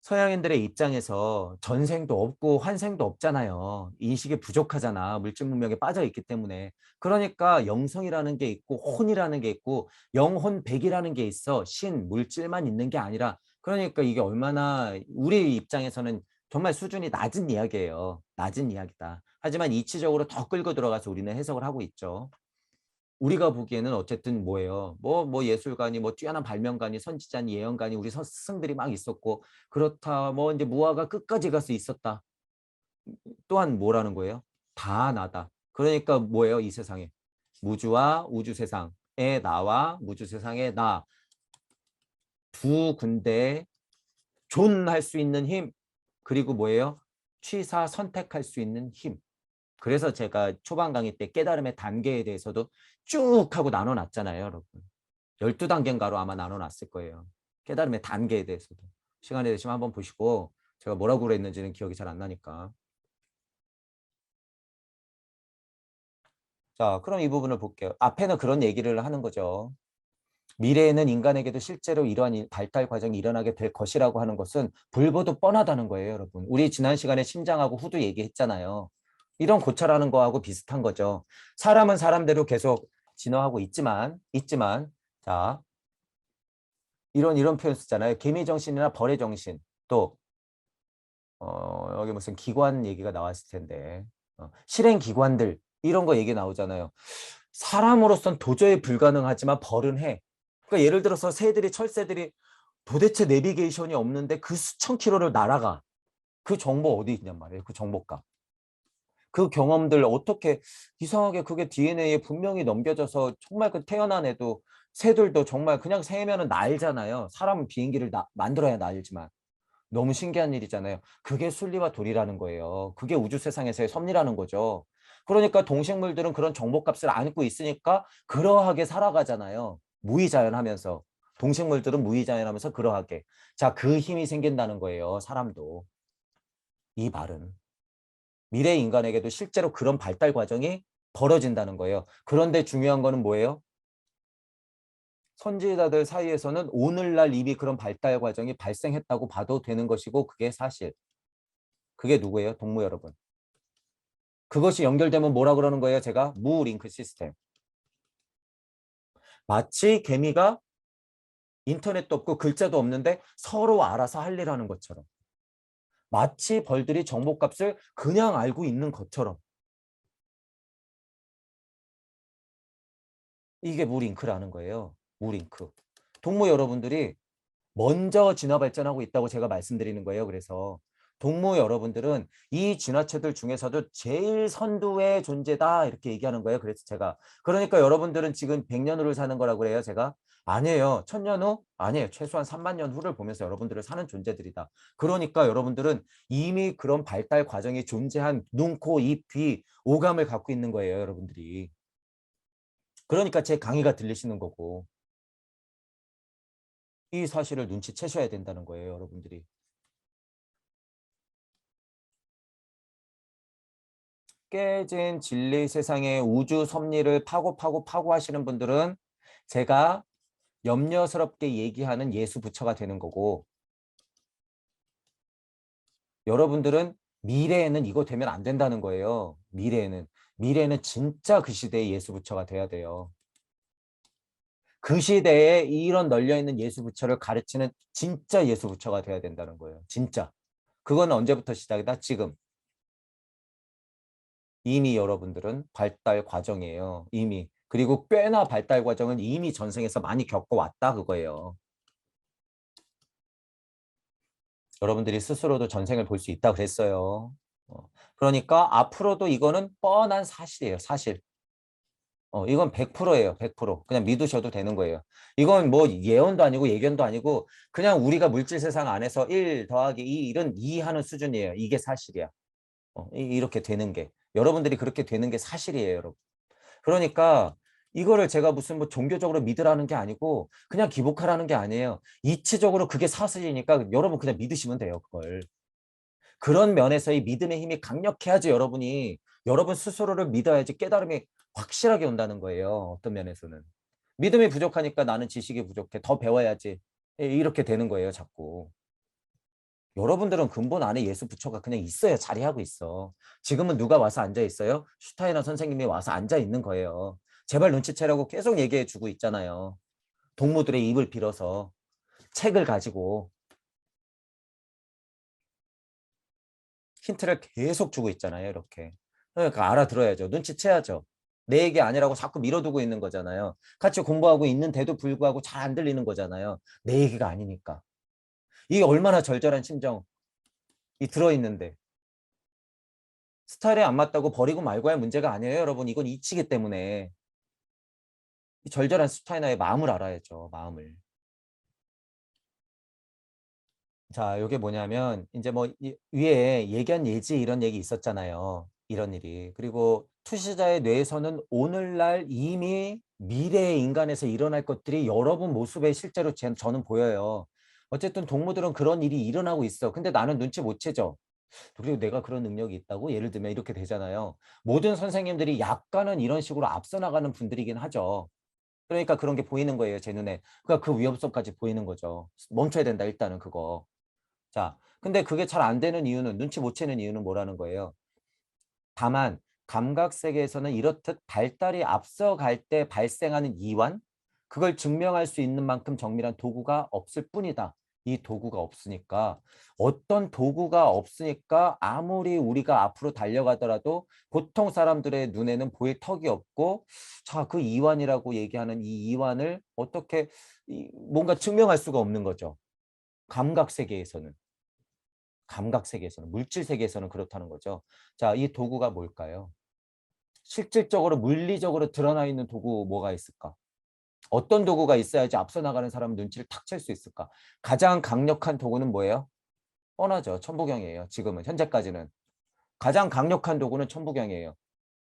서양인들의 입장에서 전생도 없고 환생도 없잖아요. 인식이 부족하잖아. 물질 문명에 빠져 있기 때문에. 그러니까 영성이라는 게 있고 혼이라는 게 있고 영혼백이라는 게 있어. 신, 물질만 있는 게 아니라. 그러니까 이게 얼마나 우리 입장에서는 정말 수준이 낮은 이야기예요. 낮은 이야기다. 하지만 이치적으로 더 끌고 들어가서 우리는 해석을 하고 있죠. 우리가 보기에는 어쨌든 뭐예요? 뭐 예술가니 뭐 뛰어난 발명가니 선지자니 예언가니 우리 스승들이 막 있었고 그렇다 뭐 이제 무화가 끝까지 갈 수 있었다. 또한 뭐라는 거예요? 다 나다. 그러니까 뭐예요? 이 세상에 무주와 우주 세상에 나와 무주 세상에 나 두 군데에 존할 수 있는 힘 그리고 뭐예요? 취사 선택할 수 있는 힘. 그래서 제가 초반 강의 때 깨달음의 단계에 대해서도 쭉 하고 나눠놨잖아요, 여러분. 12단계인가로 아마 나눠놨을 거예요. 깨달음의 단계에 대해서도. 시간이 되시면 한번 보시고 제가 뭐라고 그랬는지는 기억이 잘 안 나니까. 자, 그럼 이 부분을 볼게요. 앞에는 그런 얘기를 하는 거죠. 미래에는 인간에게도 실제로 이러한 발달 과정이 일어나게 될 것이라고 하는 것은 불보듯 뻔하다는 거예요, 여러분. 우리 지난 시간에 심장하고 후두 얘기했잖아요. 이런 고찰하는 거하고 비슷한 거죠. 사람은 사람대로 계속 진화하고 있지만, 자, 이런 표현 쓰잖아요. 개미정신이나 벌의정신, 또, 여기 무슨 기관 얘기가 나왔을 텐데, 실행기관들, 이런 거 얘기 나오잖아요. 사람으로선 도저히 불가능하지만 벌은 해. 그러니까 예를 들어서 철새들이 도대체 내비게이션이 없는데 그 수천 킬로를 날아가. 그 정보 어디 있냔 말이에요. 그 정보값. 그 경험들 어떻게 이상하게 그게 DNA에 분명히 넘겨져서 정말 그 태어난 애도 새들도 정말 그냥 새면은 날잖아요. 사람은 비행기를 만들어야 날지만. 너무 신기한 일이잖아요. 그게 순리와 도리라는 거예요. 그게 우주 세상에서의 섭리라는 거죠. 그러니까 동식물들은 그런 정보값을 안고 있으니까 그러하게 살아가잖아요. 무의자연하면서. 동식물들은 무의자연하면서 그러하게. 자, 그 힘이 생긴다는 거예요. 사람도. 이 말은. 미래 인간에게도 실제로 그런 발달 과정이 벌어진다는 거예요. 그런데 중요한 거는 뭐예요? 선지자들 사이에서는 오늘날 이미 그런 발달 과정이 발생했다고 봐도 되는 것이고 그게 사실. 그게 누구예요? 동무 여러분. 그것이 연결되면 뭐라 그러는 거예요? 제가 무링크 시스템. 마치 개미가 인터넷도 없고 글자도 없는데 서로 알아서 할 일 하는 것처럼. 마치 벌들이 정보값을 그냥 알고 있는 것처럼. 이게 무링크라는 거예요. 무링크. 동무 여러분들이 먼저 진화 발전하고 있다고 제가 말씀드리는 거예요. 그래서 동무 여러분들은 이 진화체들 중에서도 제일 선두의 존재다 이렇게 얘기하는 거예요. 그래서 제가 그러니까 여러분들은 지금 100년 후를 사는 거라고 그래요. 제가 아니에요. 1000년 후? 아니에요. 최소한 3만 년 후를 보면서 여러분들을 사는 존재들이다. 그러니까 여러분들은 이미 그런 발달 과정이 존재한 눈, 코, 입, 귀, 오감을 갖고 있는 거예요. 여러분들이. 그러니까 제 강의가 들리시는 거고. 이 사실을 눈치채셔야 된다는 거예요, 여러분들이. 깨진 진리 세상의 우주 섭리를 파고 하시는 분들은 제가 염려스럽게 얘기하는 예수 부처가 되는 거고, 여러분들은 미래에는 이거 되면 안 된다는 거예요. 미래에는 진짜 그 시대의 예수 부처가 돼야 돼요. 그 시대에 이런 널려있는 예수 부처를 가르치는 진짜 예수 부처가 돼야 된다는 거예요. 진짜. 그건 언제부터 시작이다? 지금. 이미 여러분들은 발달 과정이에요. 이미. 그리고 꽤나 발달 과정은 이미 전생에서 많이 겪어왔다 그거예요. 여러분들이 스스로도 전생을 볼 수 있다 그랬어요. 그러니까 앞으로도 이거는 뻔한 사실이에요. 사실. 이건 100%예요. 100%. 그냥 믿으셔도 되는 거예요. 이건 뭐 예언도 아니고 예견도 아니고 그냥 우리가 물질 세상 안에서 1 더하기 2 이런 이해하는 수준이에요. 이게 사실이야. 이렇게 되는 게. 여러분들이 그렇게 되는 게 사실이에요, 여러분. 그러니까 이거를 제가 무슨 뭐 종교적으로 믿으라는 게 아니고 그냥 기복하라는 게 아니에요. 이치적으로 그게 사실이니까 여러분 그냥 믿으시면 돼요, 그걸. 그런 면에서의 믿음의 힘이 강력해야지 여러분이 여러분 스스로를 믿어야지 깨달음이 확실하게 온다는 거예요. 어떤 면에서는. 믿음이 부족하니까 나는 지식이 부족해. 더 배워야지. 이렇게 되는 거예요, 자꾸. 여러분들은 근본 안에 예수 부처가 그냥 있어요. 자리하고 있어. 지금은 누가 와서 앉아 있어요? 슈타이너 선생님이 와서 앉아 있는 거예요. 제발 눈치채라고 계속 얘기해 주고 있잖아요. 동무들의 입을 빌어서 책을 가지고 힌트를 계속 주고 있잖아요. 이렇게. 그러니까 알아들어야죠. 눈치채야죠. 내 얘기 아니라고 자꾸 밀어두고 있는 거잖아요. 같이 공부하고 있는데도 불구하고 잘 안 들리는 거잖아요. 내 얘기가 아니니까. 이게 얼마나 절절한 심정이 들어있는데. 스타일에 안 맞다고 버리고 말고의 문제가 아니에요, 여러분. 이건 이치기 때문에. 이 절절한 스타이너의 마음을 알아야죠, 마음을. 자, 이게 뭐냐면 이제 뭐 위에 예견 예지 이런 얘기 있었잖아요. 이런 일이. 그리고 투시자의 뇌에서는 오늘날 이미 미래의 인간에서 일어날 것들이 여러분 모습에 실제로 저는 보여요. 어쨌든 동무들은 그런 일이 일어나고 있어. 근데 나는 눈치 못 채죠. 그리고 내가 그런 능력이 있다고? 예를 들면 이렇게 되잖아요. 모든 선생님들이 약간은 이런 식으로 앞서 나가는 분들이긴 하죠. 그러니까 그런 게 보이는 거예요, 제 눈에. 그러니까 그 위험성까지 보이는 거죠. 멈춰야 된다, 일단은 그거. 자, 근데 그게 잘 안 되는 이유는 눈치 못 채는 이유는 뭐라는 거예요. 다만 감각 세계에서는 이렇듯 발달이 앞서갈 때 발생하는 이완 그걸 증명할 수 있는 만큼 정밀한 도구가 없을 뿐이다. 이 도구가 없으니까 어떤 도구가 없으니까 아무리 우리가 앞으로 달려가더라도 보통 사람들의 눈에는 보일 턱이 없고 자, 그 이완이라고 얘기하는 이 이완을 어떻게 뭔가 증명할 수가 없는 거죠. 감각 세계에서는. 감각 세계에서는, 물질 세계에서는 그렇다는 거죠. 자, 이 도구가 뭘까요? 실질적으로 물리적으로 드러나 있는 도구 뭐가 있을까? 어떤 도구가 있어야지 앞서 나가는 사람 눈치를 탁 챌 수 있을까? 가장 강력한 도구는 뭐예요? 뻔하죠. 천부경이에요. 지금은 현재까지는. 가장 강력한 도구는 천부경이에요.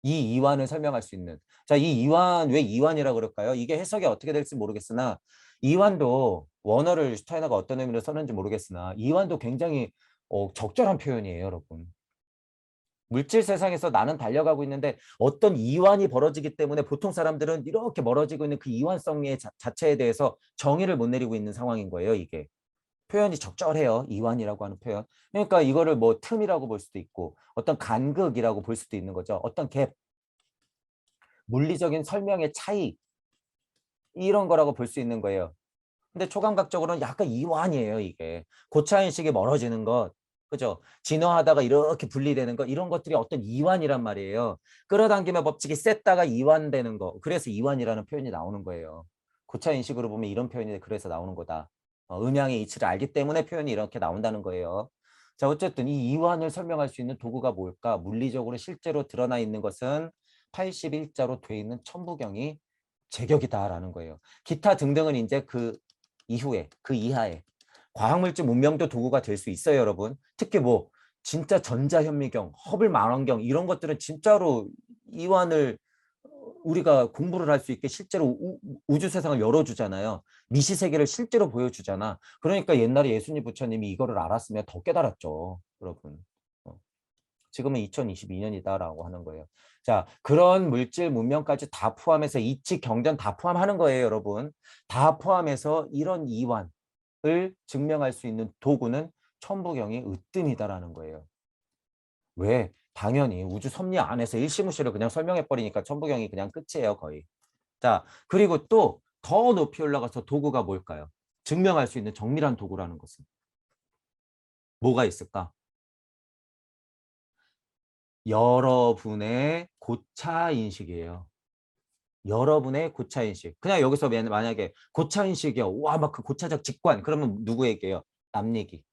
이 이완을 설명할 수 있는. 자, 이 이완 왜 이완이라고 그럴까요? 이게 해석이 어떻게 될지 모르겠으나 이완도 원어를 슈타이너가 어떤 의미로 썼는지 모르겠으나 이완도 굉장히 적절한 표현이에요, 여러분. 물질 세상에서 나는 달려가고 있는데 어떤 이완이 벌어지기 때문에 보통 사람들은 이렇게 멀어지고 있는 그 이완성의 자체에 대해서 정의를 못 내리고 있는 상황인 거예요, 이게. 표현이 적절해요, 이완이라고 하는 표현. 그러니까 이거를 뭐 틈이라고 볼 수도 있고 어떤 간극이라고 볼 수도 있는 거죠. 어떤 갭, 물리적인 설명의 차이 이런 거라고 볼 수 있는 거예요. 근데 초감각적으로는 약간 이완이에요, 이게. 고차원식이 멀어지는 것, 그죠? 진화하다가 이렇게 분리되는 것, 이런 것들이 어떤 이완이란 말이에요. 끌어당김의 법칙이 셌다가 이완되는 거. 그래서 이완이라는 표현이 나오는 거예요. 고차인식으로 보면 이런 표현이 그래서 나오는 거다. 음양의 이치를 알기 때문에 표현이 이렇게 나온다는 거예요. 자, 어쨌든 이 이완을 설명할 수 있는 도구가 뭘까? 물리적으로 실제로 드러나 있는 것은 81자로 돼 있는 천부경이 제격이다라는 거예요. 기타 등등은 이제 그 이후에 그 이하에 과학물질 문명도 도구가 될 수 있어요, 여러분. 특히 뭐 진짜 전자현미경, 허블 망원경 이런 것들은 진짜로 이완을 우리가 공부를 할 수 있게 실제로 우주 세상을 열어주잖아요. 미시 세계를 실제로 보여주잖아. 그러니까 옛날에 예수님 부처님이 이거를 알았으면 더 깨달았죠. 여러분. 지금은 2022년이다라고 하는 거예요. 자, 그런 물질 문명까지 다 포함해서 이치 경전 다 포함하는 거예요, 여러분. 다 포함해서 이런 이완을 증명할 수 있는 도구는 천부경이 으뜸이다라는 거예요. 왜? 당연히 우주 섭리 안에서 일시무시를 그냥 설명해 버리니까 천부경이 그냥 끝이에요, 거의. 자, 그리고 또 더 높이 올라가서 도구가 뭘까요? 증명할 수 있는 정밀한 도구라는 것은 뭐가 있을까? 여러분의 고차 인식이에요. 여러분의 고차 인식. 그냥 여기서 만약에 고차 인식이요. 와, 막 그 고차적 직관. 그러면 누구 얘기예요? 남 얘기.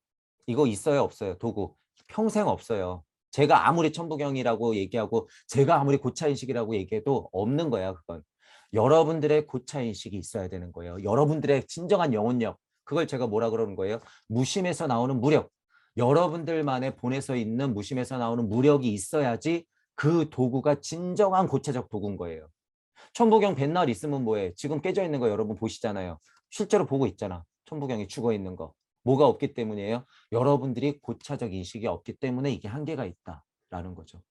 이거 있어요, 없어요? 도구. 평생 없어요. 제가 아무리 천부경이라고 얘기하고 제가 아무리 고차인식이라고 얘기해도 없는 거야, 그건. 여러분들의 고차인식이 있어야 되는 거예요. 여러분들의 진정한 영혼력. 그걸 제가 뭐라 그러는 거예요? 무심에서 나오는 무력. 여러분들만의 본에서 있는 무심에서 나오는 무력이 있어야지 그 도구가 진정한 고차적 도구인 거예요. 천부경 뱃날 있으면 뭐해? 지금 깨져 있는 거 여러분 보시잖아요. 실제로 보고 있잖아. 천부경이 죽어 있는 거. 뭐가 없기 때문이에요? 여러분들이 고차적 인식이 없기 때문에 이게 한계가 있다라는 거죠.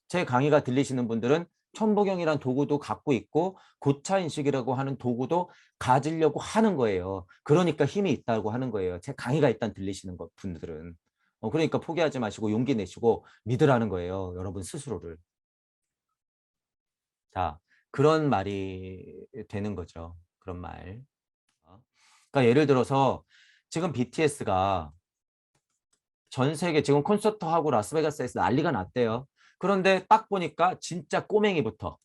제 강의가 들리시는 분들은 천부경이란 도구도 갖고 있고 고차 인식이라고 하는 도구도 가지려고 하는 거예요. 그러니까 힘이 있다고 하는 거예요. 제 강의가 일단 들리시는 분들은. 그러니까 포기하지 마시고 용기 내시고 믿으라는 거예요. 여러분 스스로를. 자, 그런 말이 되는 거죠. 그런 말. 그러니까 예를 들어서 지금 BTS가 전 세계 지금 콘서트 하고 라스베가스에서 난리가 났대요. 그런데 딱 보니까 진짜 꼬맹이부터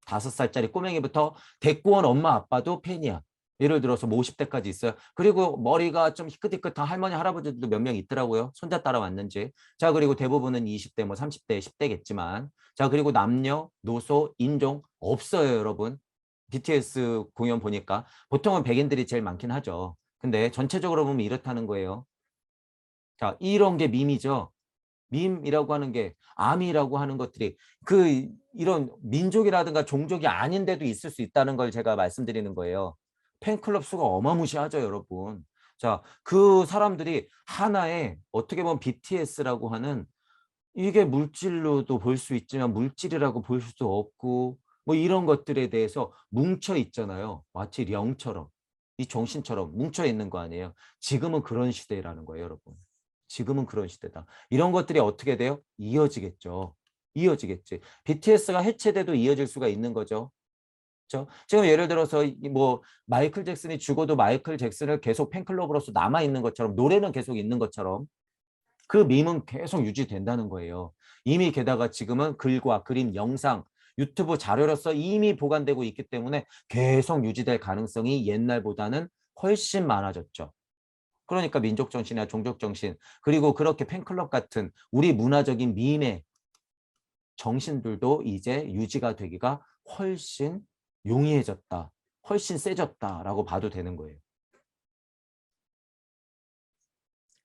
5살짜리 꼬맹이부터 데리고 온 엄마 아빠도 팬이야. 예를 들어서 뭐 50대까지 있어요. 그리고 머리가 좀 희끗희끗한 할머니 할아버지들도 몇 명 있더라고요. 손자 따라왔는지. 자, 그리고 대부분은 20대 뭐 30대 10대겠지만 자, 그리고 남녀 노소 인종 없어요, 여러분. BTS 공연 보니까 보통은 백인들이 제일 많긴 하죠. 근데 전체적으로 보면 이렇다는 거예요. 자, 이런 게 밈이죠. 밈이라고 하는 게 암이라고 하는 것들이 이런 민족이라든가 종족이 아닌데도 있을 수 있다는 걸 제가 말씀드리는 거예요. 팬클럽 수가 어마무시하죠, 여러분. 자, 그 사람들이 하나의 어떻게 보면 BTS라고 하는 이게 물질로도 볼 수 있지만 물질이라고 볼 수도 없고 뭐 이런 것들에 대해서 뭉쳐 있잖아요. 마치 영처럼 이 정신처럼 뭉쳐 있는 거 아니에요. 지금은 그런 시대라는 거예요, 여러분. 지금은 그런 시대다. 이런 것들이 어떻게 돼요? 이어지겠죠. 이어지겠지. BTS가 해체돼도 이어질 수가 있는 거죠. 그렇죠? 지금 예를 들어서 뭐 마이클 잭슨이 죽어도 마이클 잭슨을 계속 팬클럽으로서 남아 있는 것처럼 노래는 계속 있는 것처럼 그 밈은 계속 유지된다는 거예요. 이미 게다가 지금은 글과 그림, 영상, 유튜브 자료로서 이미 보관되고 있기 때문에 계속 유지될 가능성이 옛날보다는 훨씬 많아졌죠. 그러니까 민족정신이나 종족정신 그리고 그렇게 팬클럽 같은 우리 문화적인 밈의 정신들도 이제 유지가 되기가 훨씬 용이해졌다. 훨씬 세졌다라고 봐도 되는 거예요.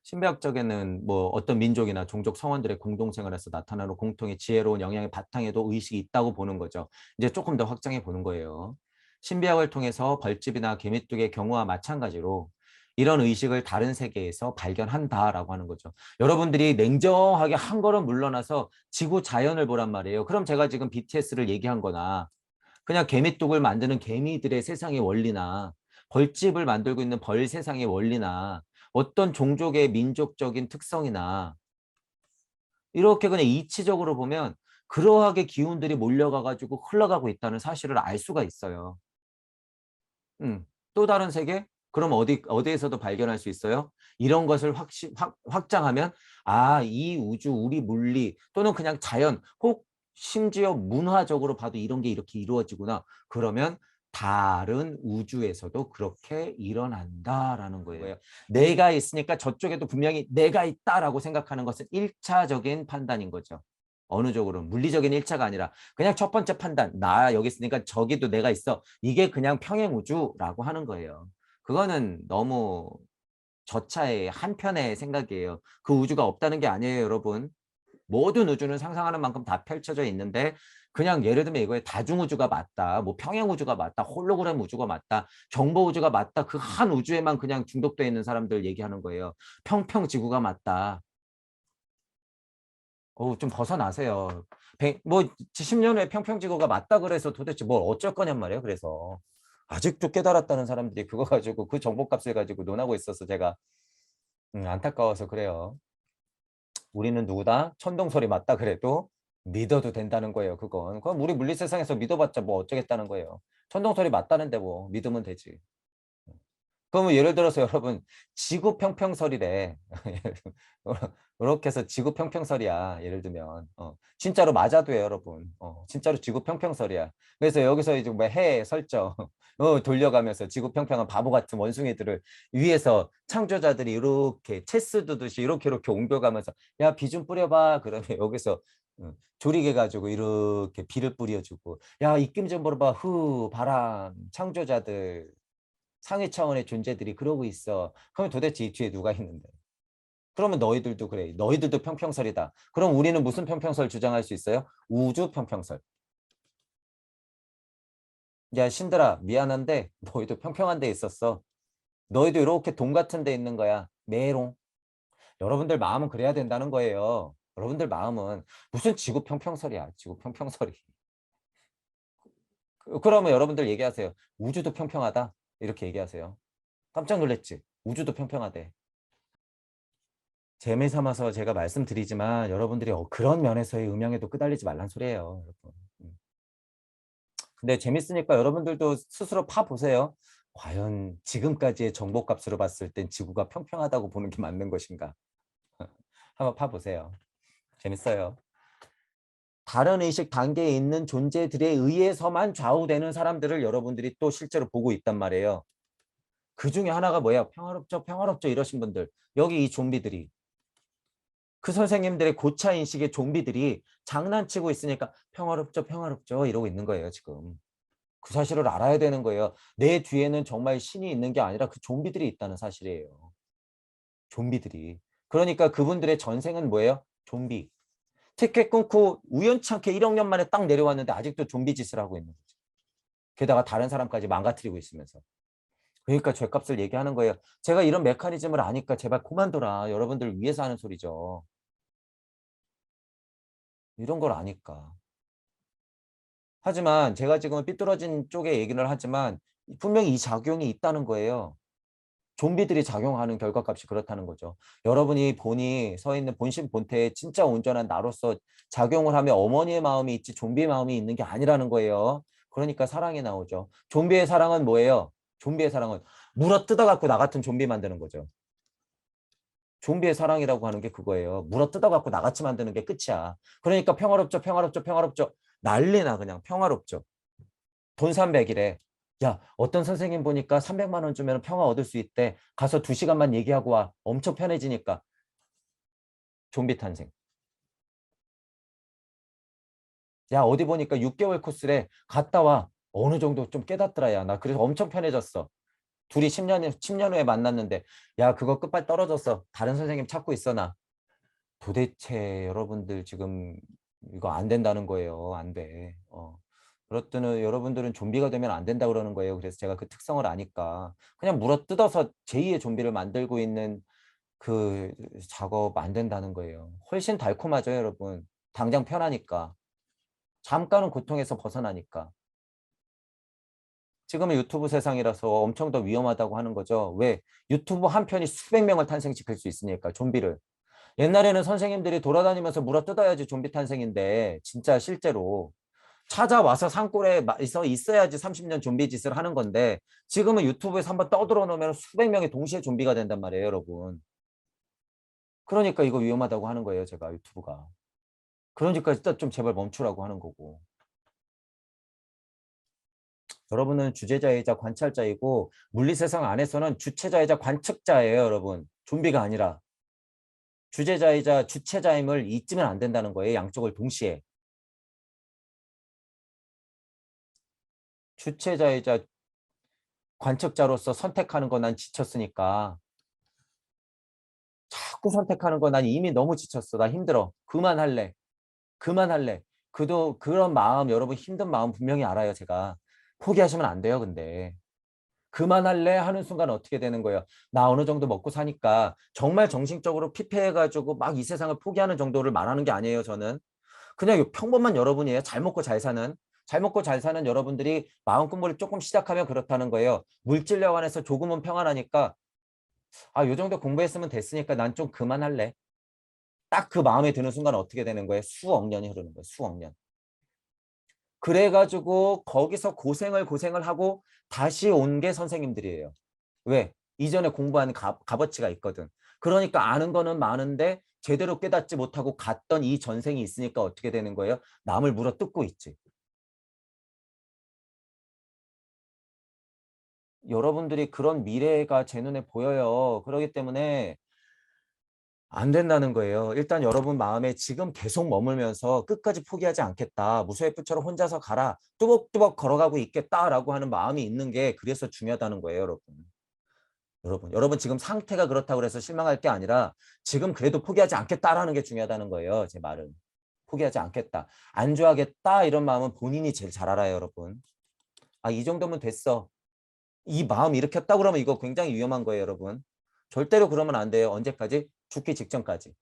신비학적에는 뭐 어떤 민족이나 종족 성원들의 공동생활에서 나타나는 공통의 지혜로운 영향의 바탕에도 의식이 있다고 보는 거죠. 이제 조금 더 확장해 보는 거예요. 신비학을 통해서 벌집이나 개미뚝의 경우와 마찬가지로 이런 의식을 다른 세계에서 발견한다라고 하는 거죠. 여러분들이 냉정하게 한 걸음 물러나서 지구 자연을 보란 말이에요. 그럼 제가 지금 BTS를 얘기한 거나 그냥 개미뚝을 만드는 개미들의 세상의 원리나 벌집을 만들고 있는 벌 세상의 원리나 어떤 종족의 민족적인 특성이나 이렇게 그냥 이치적으로 보면 그러하게 기운들이 몰려가 가지고 흘러가고 있다는 사실을 알 수가 있어요. 또 다른 세계? 그럼 어디에서도 발견할 수 있어요? 이런 것을 확장하면 아, 이 우주, 우리 물리 또는 그냥 자연 혹 심지어 문화적으로 봐도 이런 게 이렇게 이루어지구나. 그러면 다른 우주에서도 그렇게 일어난다라는 거예요. 내가 있으니까 저쪽에도 분명히 내가 있다라고 생각하는 것은 1차적인 판단인 거죠. 어느 쪽으로 물리적인 1차가 아니라 그냥 첫 번째 판단. 나 여기 있으니까 저기도 내가 있어. 이게 그냥 평행우주라고 하는 거예요. 그거는 너무 저차의 한편의 생각이에요. 그 우주가 없다는 게 아니에요, 여러분. 모든 우주는 상상하는 만큼 다 펼쳐져 있는데 그냥 예를 들면 이거에 다중우주가 맞다, 뭐 평행우주가 맞다, 홀로그램 우주가 맞다, 정보우주가 맞다, 그 한 우주에만 그냥 중독되어 있는 사람들 얘기하는 거예요. 평평지구가 맞다. 좀 벗어나세요. 뭐 10년 후에 평평지구가 맞다 그래서 도대체 뭘 어쩔 거냔 말이에요. 그래서 아직도 깨달았다는 사람들이 그거 가지고 그 정보값을 가지고 논하고 있어서 제가 안타까워서 그래요. 우리는 누구다? 천동설이 맞다 그래도 믿어도 된다는 거예요. 그건. 그럼 우리 물리 세상에서 믿어봤자 뭐 어쩌겠다는 거예요. 천동설이 맞다는데 뭐 믿으면 되지. 그러면 예를 들어서 여러분 지구 평평설이래. 이렇게 해서 지구 평평설이야. 예를 들면 진짜로 맞아도 해요, 여러분. 진짜로 지구 평평설이야. 그래서 여기서 이제 뭐 해 설정 돌려가면서 지구 평평한 바보 같은 원숭이들을 위에서 창조자들이 이렇게 체스 두듯이 이렇게 옮겨가면서 야, 비 좀 뿌려봐. 그러면 여기서 조리개 가지고 이렇게 비를 뿌려주고 야, 입김 좀 불어봐. 후, 바람, 창조자들. 상위 차원의 존재들이 그러고 있어. 그럼 도대체 이 뒤에 누가 있는데? 그러면 너희들도 그래. 너희들도 평평설이다. 그럼 우리는 무슨 평평설 주장할 수 있어요? 우주 평평설. 야, 신들아, 미안한데 너희도 평평한 데 있었어. 너희도 이렇게 동 같은 데 있는 거야. 메롱. 여러분들 마음은 그래야 된다는 거예요. 여러분들 마음은 무슨 지구 평평설이야. 지구 평평설이. 그러면 여러분들 얘기하세요. 우주도 평평하다. 이렇게 얘기하세요. 깜짝 놀랐지? 우주도 평평하대. 재미 삼아서 제가 말씀드리지만 여러분들이 그런 면에서의 음양에도 끄달리지 말란 소리예요, 여러분. 근데 재밌으니까 여러분들도 스스로 파보세요. 과연 지금까지의 정보값으로 봤을 땐 지구가 평평하다고 보는 게 맞는 것인가? 한번 파보세요. 재밌어요. 다른 의식 단계에 있는 존재들에 의해서만 좌우되는 사람들을 여러분들이 또 실제로 보고 있단 말이에요. 그 중에 하나가 뭐예요? 평화롭죠, 평화롭죠 이러신 분들. 여기 이 좀비들이. 그 선생님들의 고차 인식의 좀비들이 장난치고 있으니까 평화롭죠, 평화롭죠 이러고 있는 거예요, 지금. 그 사실을 알아야 되는 거예요. 내 뒤에는 정말 신이 있는 게 아니라 그 좀비들이 있다는 사실이에요. 좀비들이. 그러니까 그분들의 전생은 뭐예요? 좀비. 티켓 끊고 우연찮게 1억 년 만에 딱 내려왔는데 아직도 좀비 짓을 하고 있는 거죠. 게다가 다른 사람까지 망가뜨리고 있으면서. 그러니까 죗값을 얘기하는 거예요. 제가 이런 메커니즘을 아니까 제발 그만둬라. 여러분들 위해서 하는 소리죠. 이런 걸 아니까. 하지만 제가 지금 삐뚤어진 쪽의 얘기를 하지만 분명히 이 작용이 있다는 거예요. 좀비들이 작용하는 결과값이 그렇다는 거죠. 여러분이 본이 서 있는 본심 본태에 진짜 온전한 나로서 작용을 하면 어머니의 마음이 있지 좀비의 마음이 있는 게 아니라는 거예요. 그러니까 사랑이 나오죠. 좀비의 사랑은 뭐예요? 좀비의 사랑은 물어 뜯어갖고 나 같은 좀비 만드는 거죠. 좀비의 사랑이라고 하는 게 그거예요. 물어 뜯어갖고 나같이 만드는 게 끝이야. 그러니까 평화롭죠, 평화롭죠, 평화롭죠. 난리나 그냥 평화롭죠. 돈 300이래. 야, 어떤 선생님 보니까 300만 원 주면 평화 얻을 수 있대. 가서 2시간만 얘기하고 와. 엄청 편해지니까. 좀비 탄생. 야, 어디 보니까 6개월 코스래. 갔다 와. 어느 정도 좀 깨닫더라, 야. 나 그래서 엄청 편해졌어. 둘이 10년 후에 만났는데, 야, 그거 끝발 떨어졌어. 다른 선생님 찾고 있어, 나. 도대체 여러분들 지금 이거 안 된다는 거예요. 안 돼. 그렇더니 여러분들은 좀비가 되면 안 된다 그러는 거예요. 그래서 제가 그 특성을 아니까 그냥 물어뜯어서 제2의 좀비를 만들고 있는 그 작업 안 된다는 거예요. 훨씬 달콤하죠, 여러분. 당장 편하니까. 잠깐은 고통에서 벗어나니까. 지금은 유튜브 세상이라서 엄청 더 위험하다고 하는 거죠. 왜? 유튜브 한 편이 수백 명을 탄생시킬 수 있으니까, 좀비를. 옛날에는 선생님들이 돌아다니면서 물어뜯어야지 좀비 탄생인데 진짜 실제로 찾아와서 산골에 있어야지 30년 좀비 짓을 하는 건데 지금은 유튜브에서 한번 떠들어 놓으면 수백 명이 동시에 좀비가 된단 말이에요, 여러분. 그러니까 이거 위험하다고 하는 거예요, 제가 유튜브가. 그러니까 진짜 좀 제발 멈추라고 하는 거고. 여러분은 주제자이자 관찰자이고 물리 세상 안에서는 주체자이자 관측자예요, 여러분. 좀비가 아니라. 주제자이자 주체자임을 잊으면 안 된다는 거예요, 양쪽을 동시에. 주체자이자 관측자로서 선택하는 거 난 지쳤으니까 자꾸 선택하는 거 난 이미 너무 지쳤어. 나 힘들어. 그만할래. 그만할래. 그도 그런 마음 여러분 힘든 마음 분명히 알아요 제가. 포기하시면 안 돼요 근데. 그만할래 하는 순간 어떻게 되는 거예요? 나 어느 정도 먹고 사니까 정말 정신적으로 피폐해가지고 막 이 세상을 포기하는 정도를 말하는 게 아니에요 저는. 그냥 평범한 여러분이에요. 잘 먹고 잘 사는. 잘 먹고 잘 사는 여러분들이 마음 공부를 조금 시작하면 그렇다는 거예요. 물질력 안에서 조금은 평안하니까 아, 요 정도 공부했으면 됐으니까 난 좀 그만할래. 딱 그 마음에 드는 순간 어떻게 되는 거예요? 수억 년이 흐르는 거예요. 수억 년. 그래가지고 거기서 고생을 하고 다시 온 게 선생님들이에요. 왜? 이전에 공부한 값어치가 있거든. 그러니까 아는 거는 많은데 제대로 깨닫지 못하고 갔던 이 전생이 있으니까 어떻게 되는 거예요? 남을 물어뜯고 있지. 여러분들이 그런 미래가 제 눈에 보여요. 그렇기 때문에 안 된다는 거예요. 일단 여러분 마음에 지금 계속 머물면서 끝까지 포기하지 않겠다. 무소해프처럼 혼자서 가라. 뚜벅뚜벅 걸어가고 있겠다라고 하는 마음이 있는 게 그래서 중요하다는 거예요, 여러분. 여러분 지금 상태가 그렇다고 해서 실망할 게 아니라 지금 그래도 포기하지 않겠다라는 게 중요하다는 거예요, 제 말은. 포기하지 않겠다. 안주하겠다 이런 마음은 본인이 제일 잘 알아요, 여러분. 아, 이 정도면 됐어. 이 마음 일으켰다 그러면 이거 굉장히 위험한 거예요, 여러분. 절대로 그러면 안 돼요. 언제까지? 죽기 직전까지.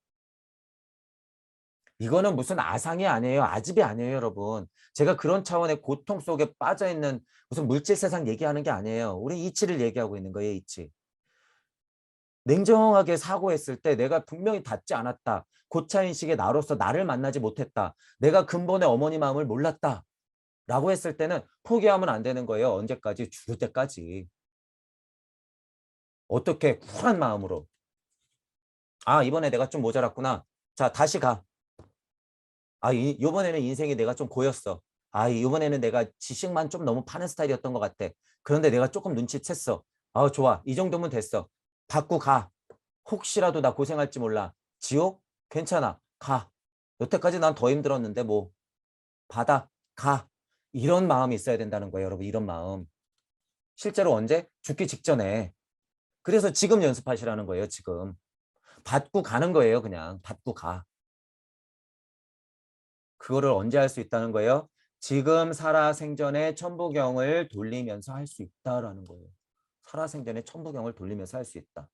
이거는 무슨 아상이 아니에요. 아집이 아니에요, 여러분. 제가 그런 차원의 고통 속에 빠져 있는 무슨 물질 세상 얘기하는 게 아니에요. 우리 이치를 얘기하고 있는 거예요, 이치. 냉정하게 사고했을 때 내가 분명히 닿지 않았다. 고차인식의 나로서 나를 만나지 못했다. 내가 근본의 어머니 마음을 몰랐다. 라고 했을 때는 포기하면 안 되는 거예요. 언제까지? 죽을 때까지. 어떻게? 쿨한 마음으로. 아, 이번에 내가 좀 모자랐구나. 자, 다시 가. 아, 이번에는 인생이 내가 좀 고였어. 아, 이번에는 내가 지식만 좀 너무 파는 스타일이었던 것 같아. 그런데 내가 조금 눈치챘어. 아, 좋아. 이 정도면 됐어. 받고 가. 혹시라도 나 고생할지 몰라. 지옥? 괜찮아. 가. 여태까지 난 더 힘들었는데 뭐. 받아. 가. 이런 마음이 있어야 된다는 거예요, 여러분. 이런 마음. 실제로 언제? 죽기 직전에. 그래서 지금 연습하시라는 거예요, 지금. 받고 가는 거예요, 그냥. 받고 가. 그거를 언제 할 수 있다는 거예요? 지금 살아생전에 천부경을 돌리면서 할 수 있다라는 거예요. 살아생전에 천부경을 돌리면서 할 수 있다.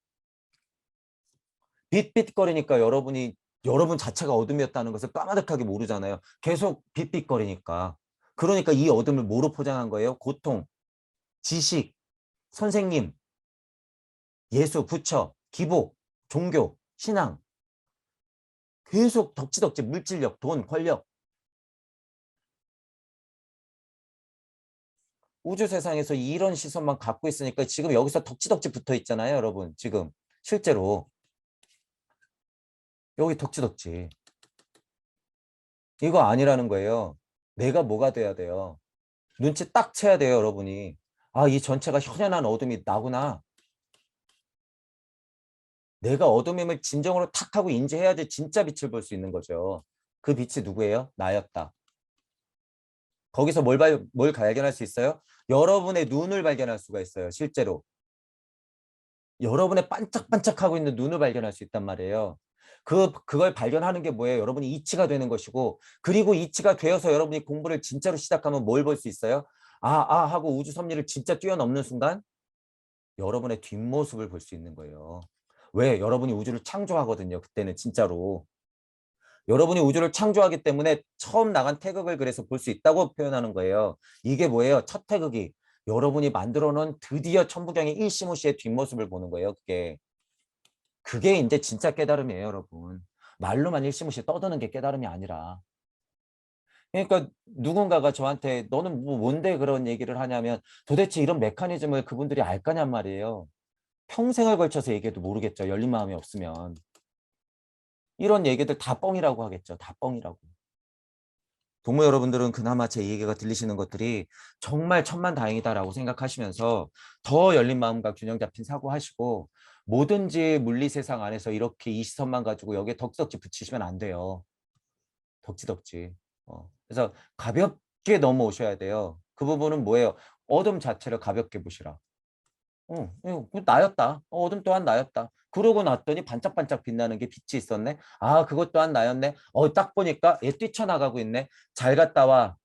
빗빗거리니까 여러분 자체가 어둠이었다는 것을 까마득하게 모르잖아요. 계속 빗빗거리니까. 그러니까 이 어둠을 뭐로 포장한 거예요? 고통, 지식, 선생님, 예수, 부처, 기복, 종교, 신앙. 계속 덕지덕지 물질력, 돈, 권력. 우주 세상에서 이런 시선만 갖고 있으니까 지금 여기서 덕지덕지 붙어 있잖아요, 여러분. 지금 실제로 여기 덕지덕지. 이거 아니라는 거예요. 내가 뭐가 돼야 돼요. 눈치 딱 채야 돼요, 여러분이. 아, 이 전체가 현연한 어둠이 나구나. 내가 어둠임을 진정으로 탁 하고 인지해야지 진짜 빛을 볼 수 있는 거죠. 그 빛이 누구예요? 나였다. 거기서 뭘 발견할 수 있어요? 여러분의 눈을 발견할 수가 있어요, 실제로. 여러분의 반짝반짝하고 있는 눈을 발견할 수 있단 말이에요. 그걸 발견하는 게 뭐예요? 여러분이 이치가 되는 것이고, 그리고 이치가 되어서 여러분이 공부를 진짜로 시작하면 뭘 볼 수 있어요? 하고 우주 섭리를 진짜 뛰어넘는 순간 여러분의 뒷모습을 볼 수 있는 거예요. 왜? 여러분이 우주를 창조하거든요. 그때는 진짜로. 여러분이 우주를 창조하기 때문에 처음 나간 태극을 그래서 볼 수 있다고 표현하는 거예요. 이게 뭐예요? 첫 태극이. 여러분이 만들어 놓은 드디어 천부경의 일시무시의 뒷모습을 보는 거예요. 그게 이제 진짜 깨달음이에요, 여러분. 말로만 일시무시 떠드는 게 깨달음이 아니라. 그러니까 누군가가 저한테 너는 뭔데 그런 얘기를 하냐면 도대체 이런 메커니즘을 그분들이 알 거냔 말이에요. 평생을 걸쳐서 얘기해도 모르겠죠. 열린 마음이 없으면. 이런 얘기들 다 뻥이라고 하겠죠. 다 뻥이라고. 동무 여러분들은 그나마 제 얘기가 들리시는 것들이 정말 천만다행이다라고 생각하시면서 더 열린 마음과 균형 잡힌 사고하시고 뭐든지 물리 세상 안에서 이렇게 이 시선만 가지고 여기에 덕지덕지 붙이시면 안 돼요. 덕지덕지. 그래서 가볍게 넘어오셔야 돼요. 그 부분은 뭐예요? 어둠 자체를 가볍게 보시라. 나였다. 어둠 또한 나였다. 그러고 났더니 반짝반짝 빛나는 게 빛이 있었네. 아, 그것 또한 나였네. 딱 보니까 얘 뛰쳐나가고 있네. 잘 갔다 와.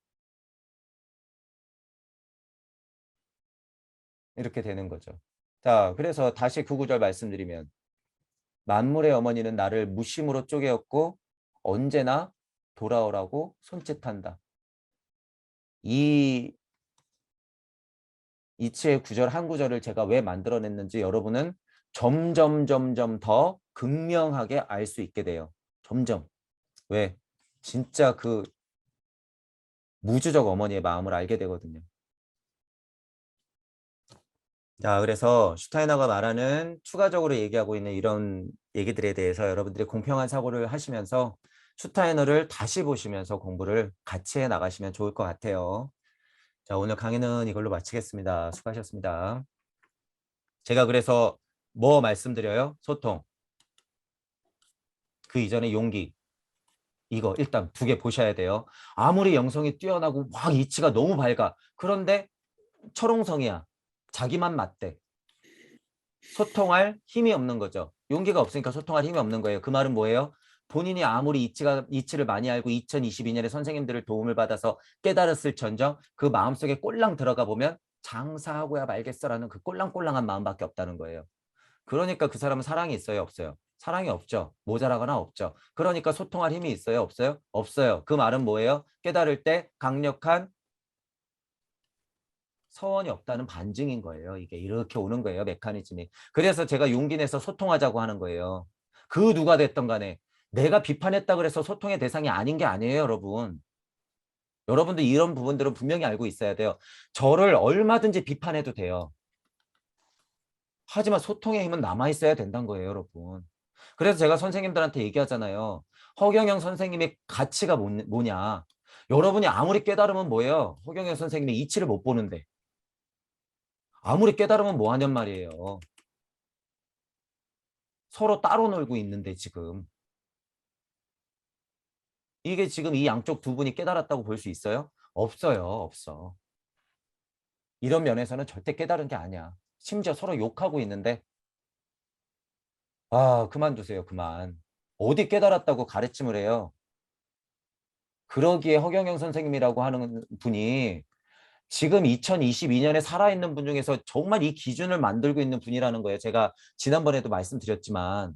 이렇게 되는 거죠. 자, 그래서 다시 그 구절 말씀드리면 만물의 어머니는 나를 무심으로 쪼개었고 언제나 돌아오라고 손짓한다. 이 이치의 구절 한 구절을 제가 왜 만들어냈는지 여러분은 점점 더 극명하게 알 수 있게 돼요. 점점. 왜? 진짜 그 무주적 어머니의 마음을 알게 되거든요. 자, 그래서 슈타이너가 말하는 추가적으로 얘기하고 있는 이런 얘기들에 대해서 여러분들이 공평한 사고를 하시면서 슈타이너를 다시 보시면서 공부를 같이 해 나가시면 좋을 것 같아요. 자, 오늘 강의는 이걸로 마치겠습니다. 수고하셨습니다. 제가 그래서 뭐 말씀드려요? 소통. 그 이전에 용기. 이거 일단 두 개 보셔야 돼요. 아무리 영성이 뛰어나고 막 이치가 너무 밝아. 그런데 철옹성이야. 자기만 맞대. 소통할 힘이 없는 거죠. 용기가 없으니까 소통할 힘이 없는 거예요. 그 말은 뭐예요? 본인이 아무리 이치를 많이 알고 2022년에 선생님들을 도움을 받아서 깨달았을지언정 그 마음속에 꼴랑 들어가 보면 장사하고야 말겠어라는 그 꼴랑꼴랑한 마음밖에 없다는 거예요. 그러니까 그 사람은 사랑이 있어요, 없어요? 사랑이 없죠. 모자라거나 없죠. 그러니까 소통할 힘이 있어요, 없어요? 없어요. 그 말은 뭐예요? 깨달을 때 강력한 서원이 없다는 반증인 거예요. 이게 이렇게 오는 거예요. 메커니즘이. 그래서 제가 용기 내서 소통하자고 하는 거예요. 그 누가 됐던 간에 내가 비판했다 그래서 소통의 대상이 아닌 게 아니에요, 여러분. 여러분들 이런 부분들은 분명히 알고 있어야 돼요. 저를 얼마든지 비판해도 돼요. 하지만 소통의 힘은 남아있어야 된다는 거예요, 여러분. 그래서 제가 선생님들한테 얘기하잖아요. 허경영 선생님의 가치가 뭐냐. 여러분이 아무리 깨달으면 뭐예요? 허경영 선생님의 이치를 못 보는데. 아무리 깨달으면 뭐 하냔 말이에요. 서로 따로 놀고 있는데 지금. 이게 지금 이 양쪽 두 분이 깨달았다고 볼 수 있어요? 없어요. 없어. 이런 면에서는 절대 깨달은 게 아니야. 심지어 서로 욕하고 있는데 그만두세요. 그만. 어디 깨달았다고 가르침을 해요. 그러기에 허경영 선생님이라고 하는 분이 지금 2022년에 살아있는 분 중에서 정말 이 기준을 만들고 있는 분이라는 거예요. 제가 지난번에도 말씀드렸지만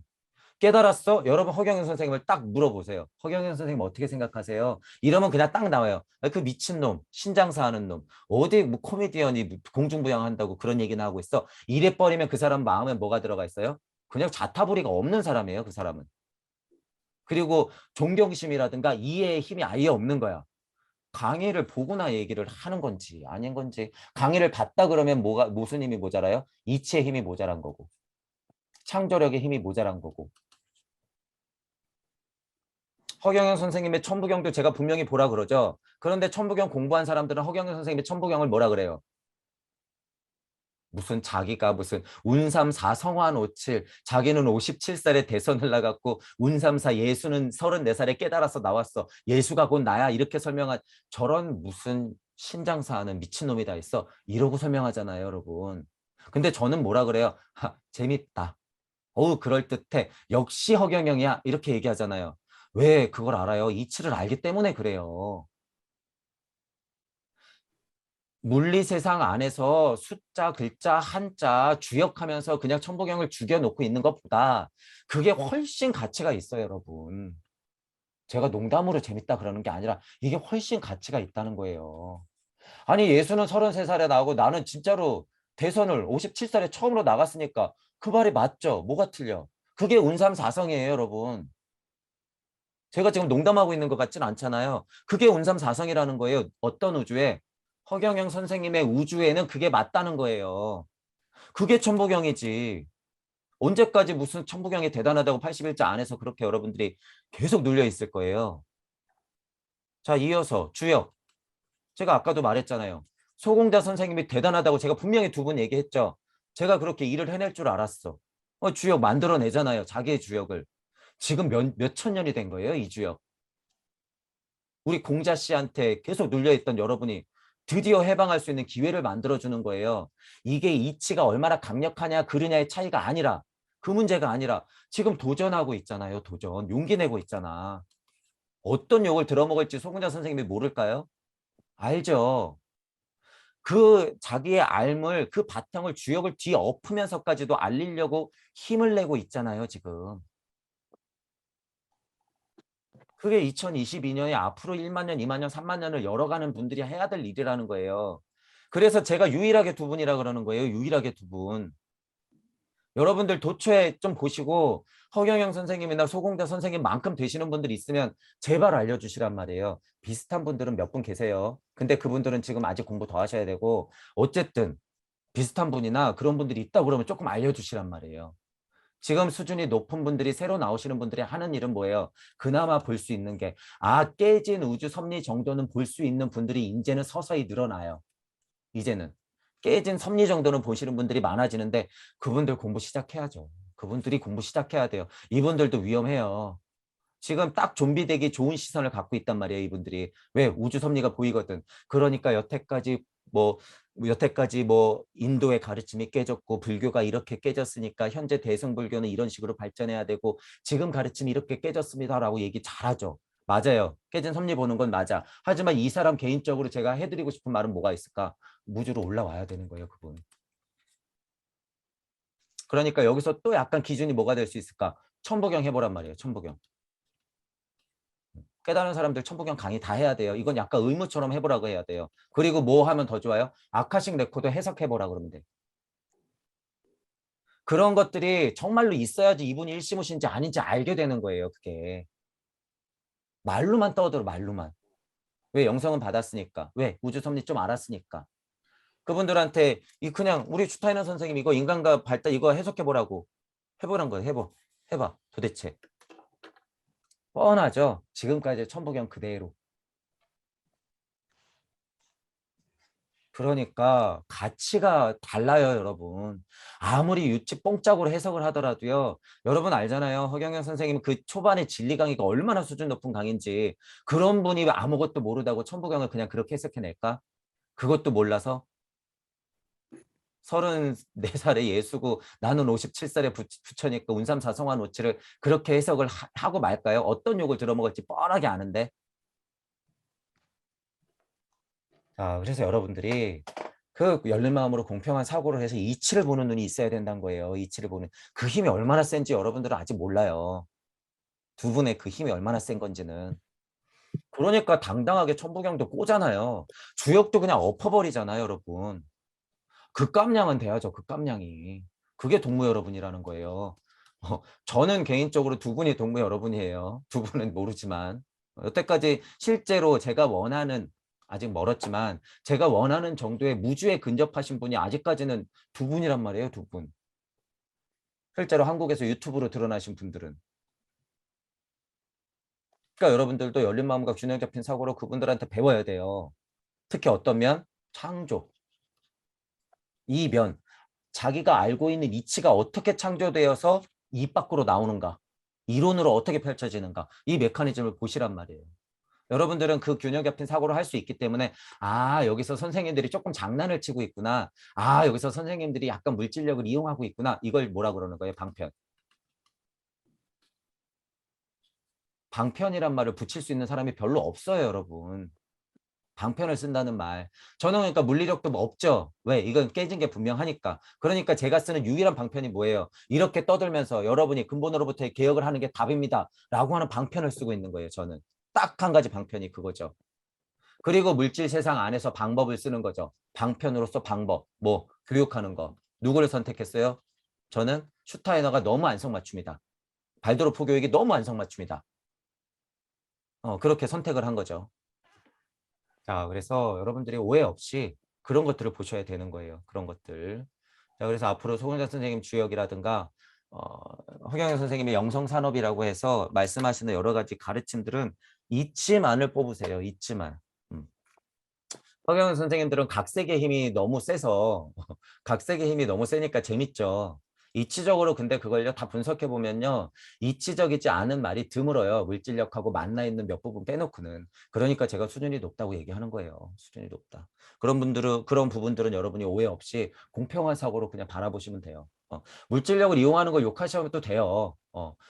깨달았어? 여러분 허경영 선생님을 딱 물어보세요. 허경영 선생님 어떻게 생각하세요? 이러면 그냥 딱 나와요. 그 미친놈, 신장사 하는 놈. 어디 뭐 코미디언이 공중부양한다고 그런 얘기나 하고 있어. 이래 버리면 그 사람 마음에 뭐가 들어가 있어요? 그냥 자타부리가 없는 사람이에요. 그 사람은. 그리고 존경심이라든가 이해의 힘이 아예 없는 거야. 강의를 보거나 얘기를 하는 건지 아닌 건지. 강의를 봤다 그러면 무슨 힘이 모자라요? 이치의 힘이 모자란 거고. 창조력의 힘이 모자란 거고. 허경영 선생님의 천부경도 제가 분명히 보라 그러죠. 그런데 천부경 공부한 사람들은 허경영 선생님의 천부경을 뭐라 그래요? 무슨 자기가 무슨 운삼사 성환 오칠 자기는 57살에 대선을 나갔고 운삼사 예수는 34살에 깨달아서 나왔어. 예수가 곧 나야 이렇게 설명한 저런 무슨 신장사하는 미친놈이 다 있어. 이러고 설명하잖아요, 여러분. 근데 저는 뭐라 그래요? 재밌다. 그럴듯해. 역시 허경영이야. 이렇게 얘기하잖아요. 왜 그걸 알아요? 이치를 알기 때문에 그래요. 물리 세상 안에서 숫자, 글자, 한자 주역하면서 그냥 천부경을 죽여놓고 있는 것보다 그게 훨씬 가치가 있어요, 여러분. 제가 농담으로 재밌다 그러는 게 아니라 이게 훨씬 가치가 있다는 거예요. 아니 예수는 33살에 나오고 나는 진짜로 대선을 57살에 처음으로 나갔으니까 그 말이 맞죠? 뭐가 틀려? 그게 운삼사성이에요, 여러분. 제가 지금 농담하고 있는 것 같진 않잖아요. 그게 운삼사성이라는 거예요. 어떤 우주에? 허경영 선생님의 우주에는 그게 맞다는 거예요. 그게 천부경이지. 언제까지 무슨 천부경이 대단하다고 81자 안에서 그렇게 여러분들이 계속 눌려 있을 거예요. 자, 이어서 주역. 제가 아까도 말했잖아요. 소공자 선생님이 대단하다고 제가 분명히 두 분 얘기했죠. 제가 그렇게 일을 해낼 줄 알았어. 주역 만들어내잖아요. 자기의 주역을. 지금 몇 천 년이 된 거예요, 이 주역. 우리 공자 씨한테 계속 눌려있던 여러분이 드디어 해방할 수 있는 기회를 만들어주는 거예요. 이게 이치가 얼마나 강력하냐 그르냐의 차이가 아니라 그 문제가 아니라 지금 도전하고 있잖아요. 도전. 용기 내고 있잖아. 어떤 욕을 들어먹을지 소근자 선생님이 모를까요? 알죠. 그 자기의 알 그 바탕을 주역을 뒤엎으면서까지도 알리려고 힘을 내고 있잖아요. 지금. 그게 2022년에 앞으로 1만 년, 2만 년, 3만 년을 열어가는 분들이 해야 될 일이라는 거예요. 그래서 제가 유일하게 두 분이라 그러는 거예요. 유일하게 두 분. 여러분들 도초에 좀 보시고 허경영 선생님이나 소공자 선생님만큼 되시는 분들이 있으면 제발 알려주시란 말이에요. 비슷한 분들은 몇 분 계세요. 근데 그분들은 지금 아직 공부 더 하셔야 되고 어쨌든 비슷한 분이나 그런 분들이 있다고 그러면 조금 알려주시란 말이에요. 지금 수준이 높은 분들이 새로 나오시는 분들이 하는 일은 뭐예요? 그나마 볼 수 있는 게 깨진 우주 섭리 정도는 볼 수 있는 분들이 이제는 서서히 늘어나요. 이제는. 깨진 섭리 정도는 보시는 분들이 많아지는데 그분들 공부 시작해야죠. 그분들이 공부 시작해야 돼요. 이분들도 위험해요. 지금 딱 좀비 되기 좋은 시선을 갖고 있단 말이에요. 이분들이. 왜? 우주 섭리가 보이거든. 그러니까 여태까지 인도의 가르침이 깨졌고 불교가 이렇게 깨졌으니까 현재 대승불교는 이런 식으로 발전해야 되고 지금 가르침이 이렇게 깨졌습니다라고 얘기 잘하죠. 맞아요. 깨진 섭리 보는 건 맞아. 하지만 이 사람 개인적으로 제가 해드리고 싶은 말은 뭐가 있을까? 무주로 올라와야 되는 거예요. 그분. 그러니까 여기서 또 약간 기준이 뭐가 될 수 있을까? 천부경 해보란 말이에요. 천부경. 깨달은 사람들 천부경 강의 다 해야 돼요. 이건 약간 의무처럼 해보라고 해야 돼요. 그리고 뭐 하면 더 좋아요? 아카식 레코드 해석해보라 그러면 돼. 그런 것들이 정말로 있어야지 이분이 일시무신지 아닌지 알게 되는 거예요. 그게. 말로만 떠들어 말로만. 왜? 영성은 받았으니까. 왜? 우주 섭리 좀 알았으니까. 그분들한테 그냥 우리 슈타이너 선생님 이거 인간과 발달 이거 해석해보라고. 해보란 거예요. 해봐. 도대체. 뻔하죠. 지금까지 천부경 그대로. 그러니까 가치가 달라요, 여러분. 아무리 유치 뽕짝으로 해석을 하더라도요. 여러분 알잖아요. 허경영 선생님 그 초반에 진리 강의가 얼마나 수준 높은 강의인지. 그런 분이 아무것도 모르다고 천부경을 그냥 그렇게 해석해낼까? 그것도 몰라서 34살에 예수고 나는 57살에 부처니까 운삼사성화 노치를 그렇게 해석을 하고 말까요? 어떤 욕을 들어먹을지 뻔하게 아는데. 자, 그래서 여러분들이 그 열린 마음으로 공평한 사고를 해서 이치를 보는 눈이 있어야 된다는 거예요. 이치를 보는. 그 힘이 얼마나 센지 여러분들은 아직 몰라요. 두 분의 그 힘이 얼마나 센 건지는. 그러니까 당당하게 천부경도 꼬잖아요. 주역도 그냥 엎어버리잖아요, 여러분. 그 깜냥은 돼야죠, 그 깜냥이. 그게 동무 여러분이라는 거예요. 저는 개인적으로 두 분이 동무 여러분이에요. 두 분은 모르지만. 여태까지 실제로 제가 원하는 아직 멀었지만 제가 원하는 정도의 무주에 근접하신 분이 아직까지는 두 분이란 말이에요. 두 분. 실제로 한국에서 유튜브로 드러나신 분들은. 그러니까 여러분들도 열린 마음과 균형 잡힌 사고로 그분들한테 배워야 돼요. 특히 어떤 면? 창조. 이 면. 자기가 알고 있는 이치가 어떻게 창조되어서 입 밖으로 나오는가. 이론으로 어떻게 펼쳐지는가. 이 메커니즘을 보시란 말이에요. 여러분들은 그 균형 잡힌 사고를 할 수 있기 때문에 여기서 선생님들이 조금 장난을 치고 있구나. 여기서 선생님들이 약간 물질력을 이용하고 있구나. 이걸 뭐라 그러는 거예요? 방편. 방편이란 말을 붙일 수 있는 사람이 별로 없어요, 여러분. 방편을 쓴다는 말. 저는 그러니까 물리력도 뭐 없죠. 왜? 이건 깨진 게 분명하니까. 그러니까 제가 쓰는 유일한 방편이 뭐예요? 이렇게 떠들면서 여러분이 근본으로부터의 개혁을 하는 게 답입니다. 라고 하는 방편을 쓰고 있는 거예요, 저는. 딱 한 가지 방편이 그거죠. 그리고 물질 세상 안에서 방법을 쓰는 거죠. 방편으로서 방법, 교육하는 거. 누구를 선택했어요? 저는 슈타이너가 너무 안성맞춤이다. 발도르프 교육이 너무 안성맞춤이다. 그렇게 선택을 한 거죠. 자, 그래서 여러분들이 오해 없이 그런 것들을 보셔야 되는 거예요. 그런 것들. 자, 그래서 앞으로 소근자 선생님 주역이라든가 허경영 선생님의 영성산업이라고 해서 말씀하시는 여러 가지 가르침들은 이치만을 뽑으세요. 이치만. 허경영 선생님들은 각색의 힘이 너무 세서 각색의 힘이 너무 세니까 재밌죠. 이치적으로 근데 그걸요 다 분석해 보면요 이치적이지 않은 말이 드물어요. 물질력하고 만나 있는 몇 부분 빼놓고는. 그러니까 제가 수준이 높다고 얘기하는 거예요. 수준이 높다. 그런 부분들은 여러분이 오해 없이 공평한 사고로 그냥 바라보시면 돼요. 물질력을 이용하는 걸 욕하시면 또 돼요.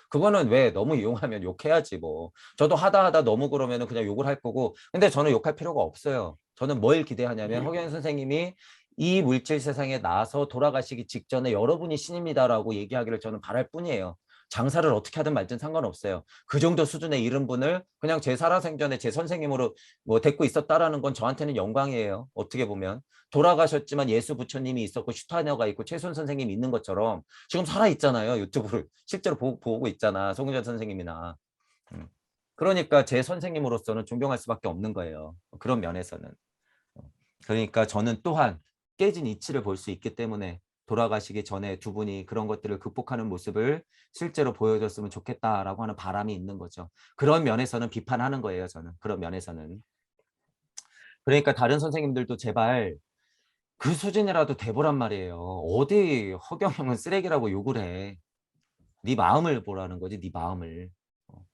그거는 왜 너무 이용하면 욕해야지 뭐. 저도 하다 너무 그러면은 그냥 욕을 할 거고. 근데 저는 욕할 필요가 없어요. 저는 뭘 기대하냐면 허경 선생님이 이 물질 세상에 나와서 돌아가시기 직전에 여러분이 신입니다라고 얘기하기를 저는 바랄 뿐이에요. 장사를 어떻게 하든 말든 상관없어요. 그 정도 수준에 이른 분을 그냥 제 살아생전에 제 선생님으로 뭐 데리고 있었다라는 건 저한테는 영광이에요. 어떻게 보면. 돌아가셨지만 예수 부처님이 있었고 슈타녀가 있고 최순 선생님이 있는 것처럼 지금 살아있잖아요. 유튜브를 실제로 보고 있잖아. 송은전 선생님이나. 음. 그러니까 제 선생님으로서는 존경할 수밖에 없는 거예요. 그런 면에서는. 그러니까 저는 또한 깨진 이치를 볼 수 있기 때문에 돌아가시기 전에 두 분이 그런 것들을 극복하는 모습을 실제로 보여줬으면 좋겠다라고 하는 바람이 있는 거죠. 그런 면에서는 비판하는 거예요, 저는. 그런 면에서는. 그러니까 다른 선생님들도 제발 그 수준이라도 돼보란 말이에요. 어디 허경영은 쓰레기라고 욕을 해. 네 마음을 보라는 거지, 네 마음을. 어.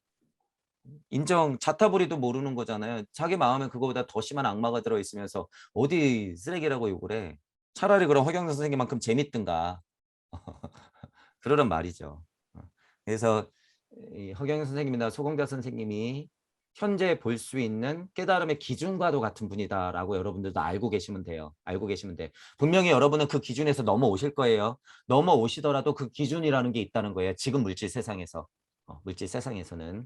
자타부리도 모르는 거잖아요. 자기 마음에 그거보다 더 심한 악마가 들어있으면서 어디 쓰레기라고 욕을 해. 차라리 그럼 허경영 선생님만큼 재밌든가. 그러란 말이죠. 그래서 이 허경영 선생님이나 소공자 선생님이 현재 볼 수 있는 깨달음의 기준과도 같은 분이다라고 여러분들도 알고 계시면 돼요. 알고 계시면 돼. 분명히 여러분은 그 기준에서 넘어오실 거예요. 넘어오시더라도 그 기준이라는 게 있다는 거예요. 지금 물질 세상에서. 물질 세상에서는.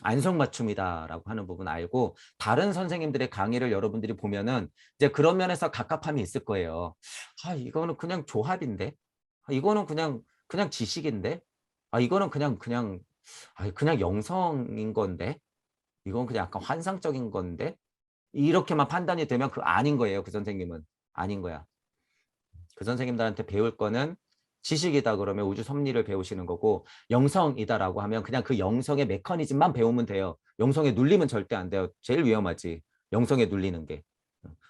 안성맞춤이다라고 하는 부분 알고 다른 선생님들의 강의를 여러분들이 보면은 이제 그런 면에서 갑갑함이 있을 거예요. 이거는 그냥 조합인데? 이거는 그냥 지식인데? 이거는 그냥 영성인 건데? 이건 그냥 약간 환상적인 건데? 이렇게만 판단이 되면 그 아닌 거예요. 그 선생님은. 아닌 거야. 그 선생님들한테 배울 거는 지식이다 그러면 우주 섭리를 배우시는 거고 영성이다라고 하면 그냥 그 영성의 메커니즘만 배우면 돼요. 영성에 눌리면 절대 안 돼요. 제일 위험하지. 영성에 눌리는 게.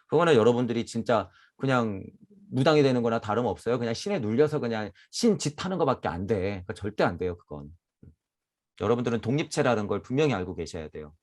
그거는 여러분들이 진짜 그냥 무당이 되는 거나 다름없어요. 그냥 신에 눌려서 그냥 신 짓하는 거밖에 안 돼. 그러니까 절대 안 돼요. 그건. 여러분들은 독립체라는 걸 분명히 알고 계셔야 돼요.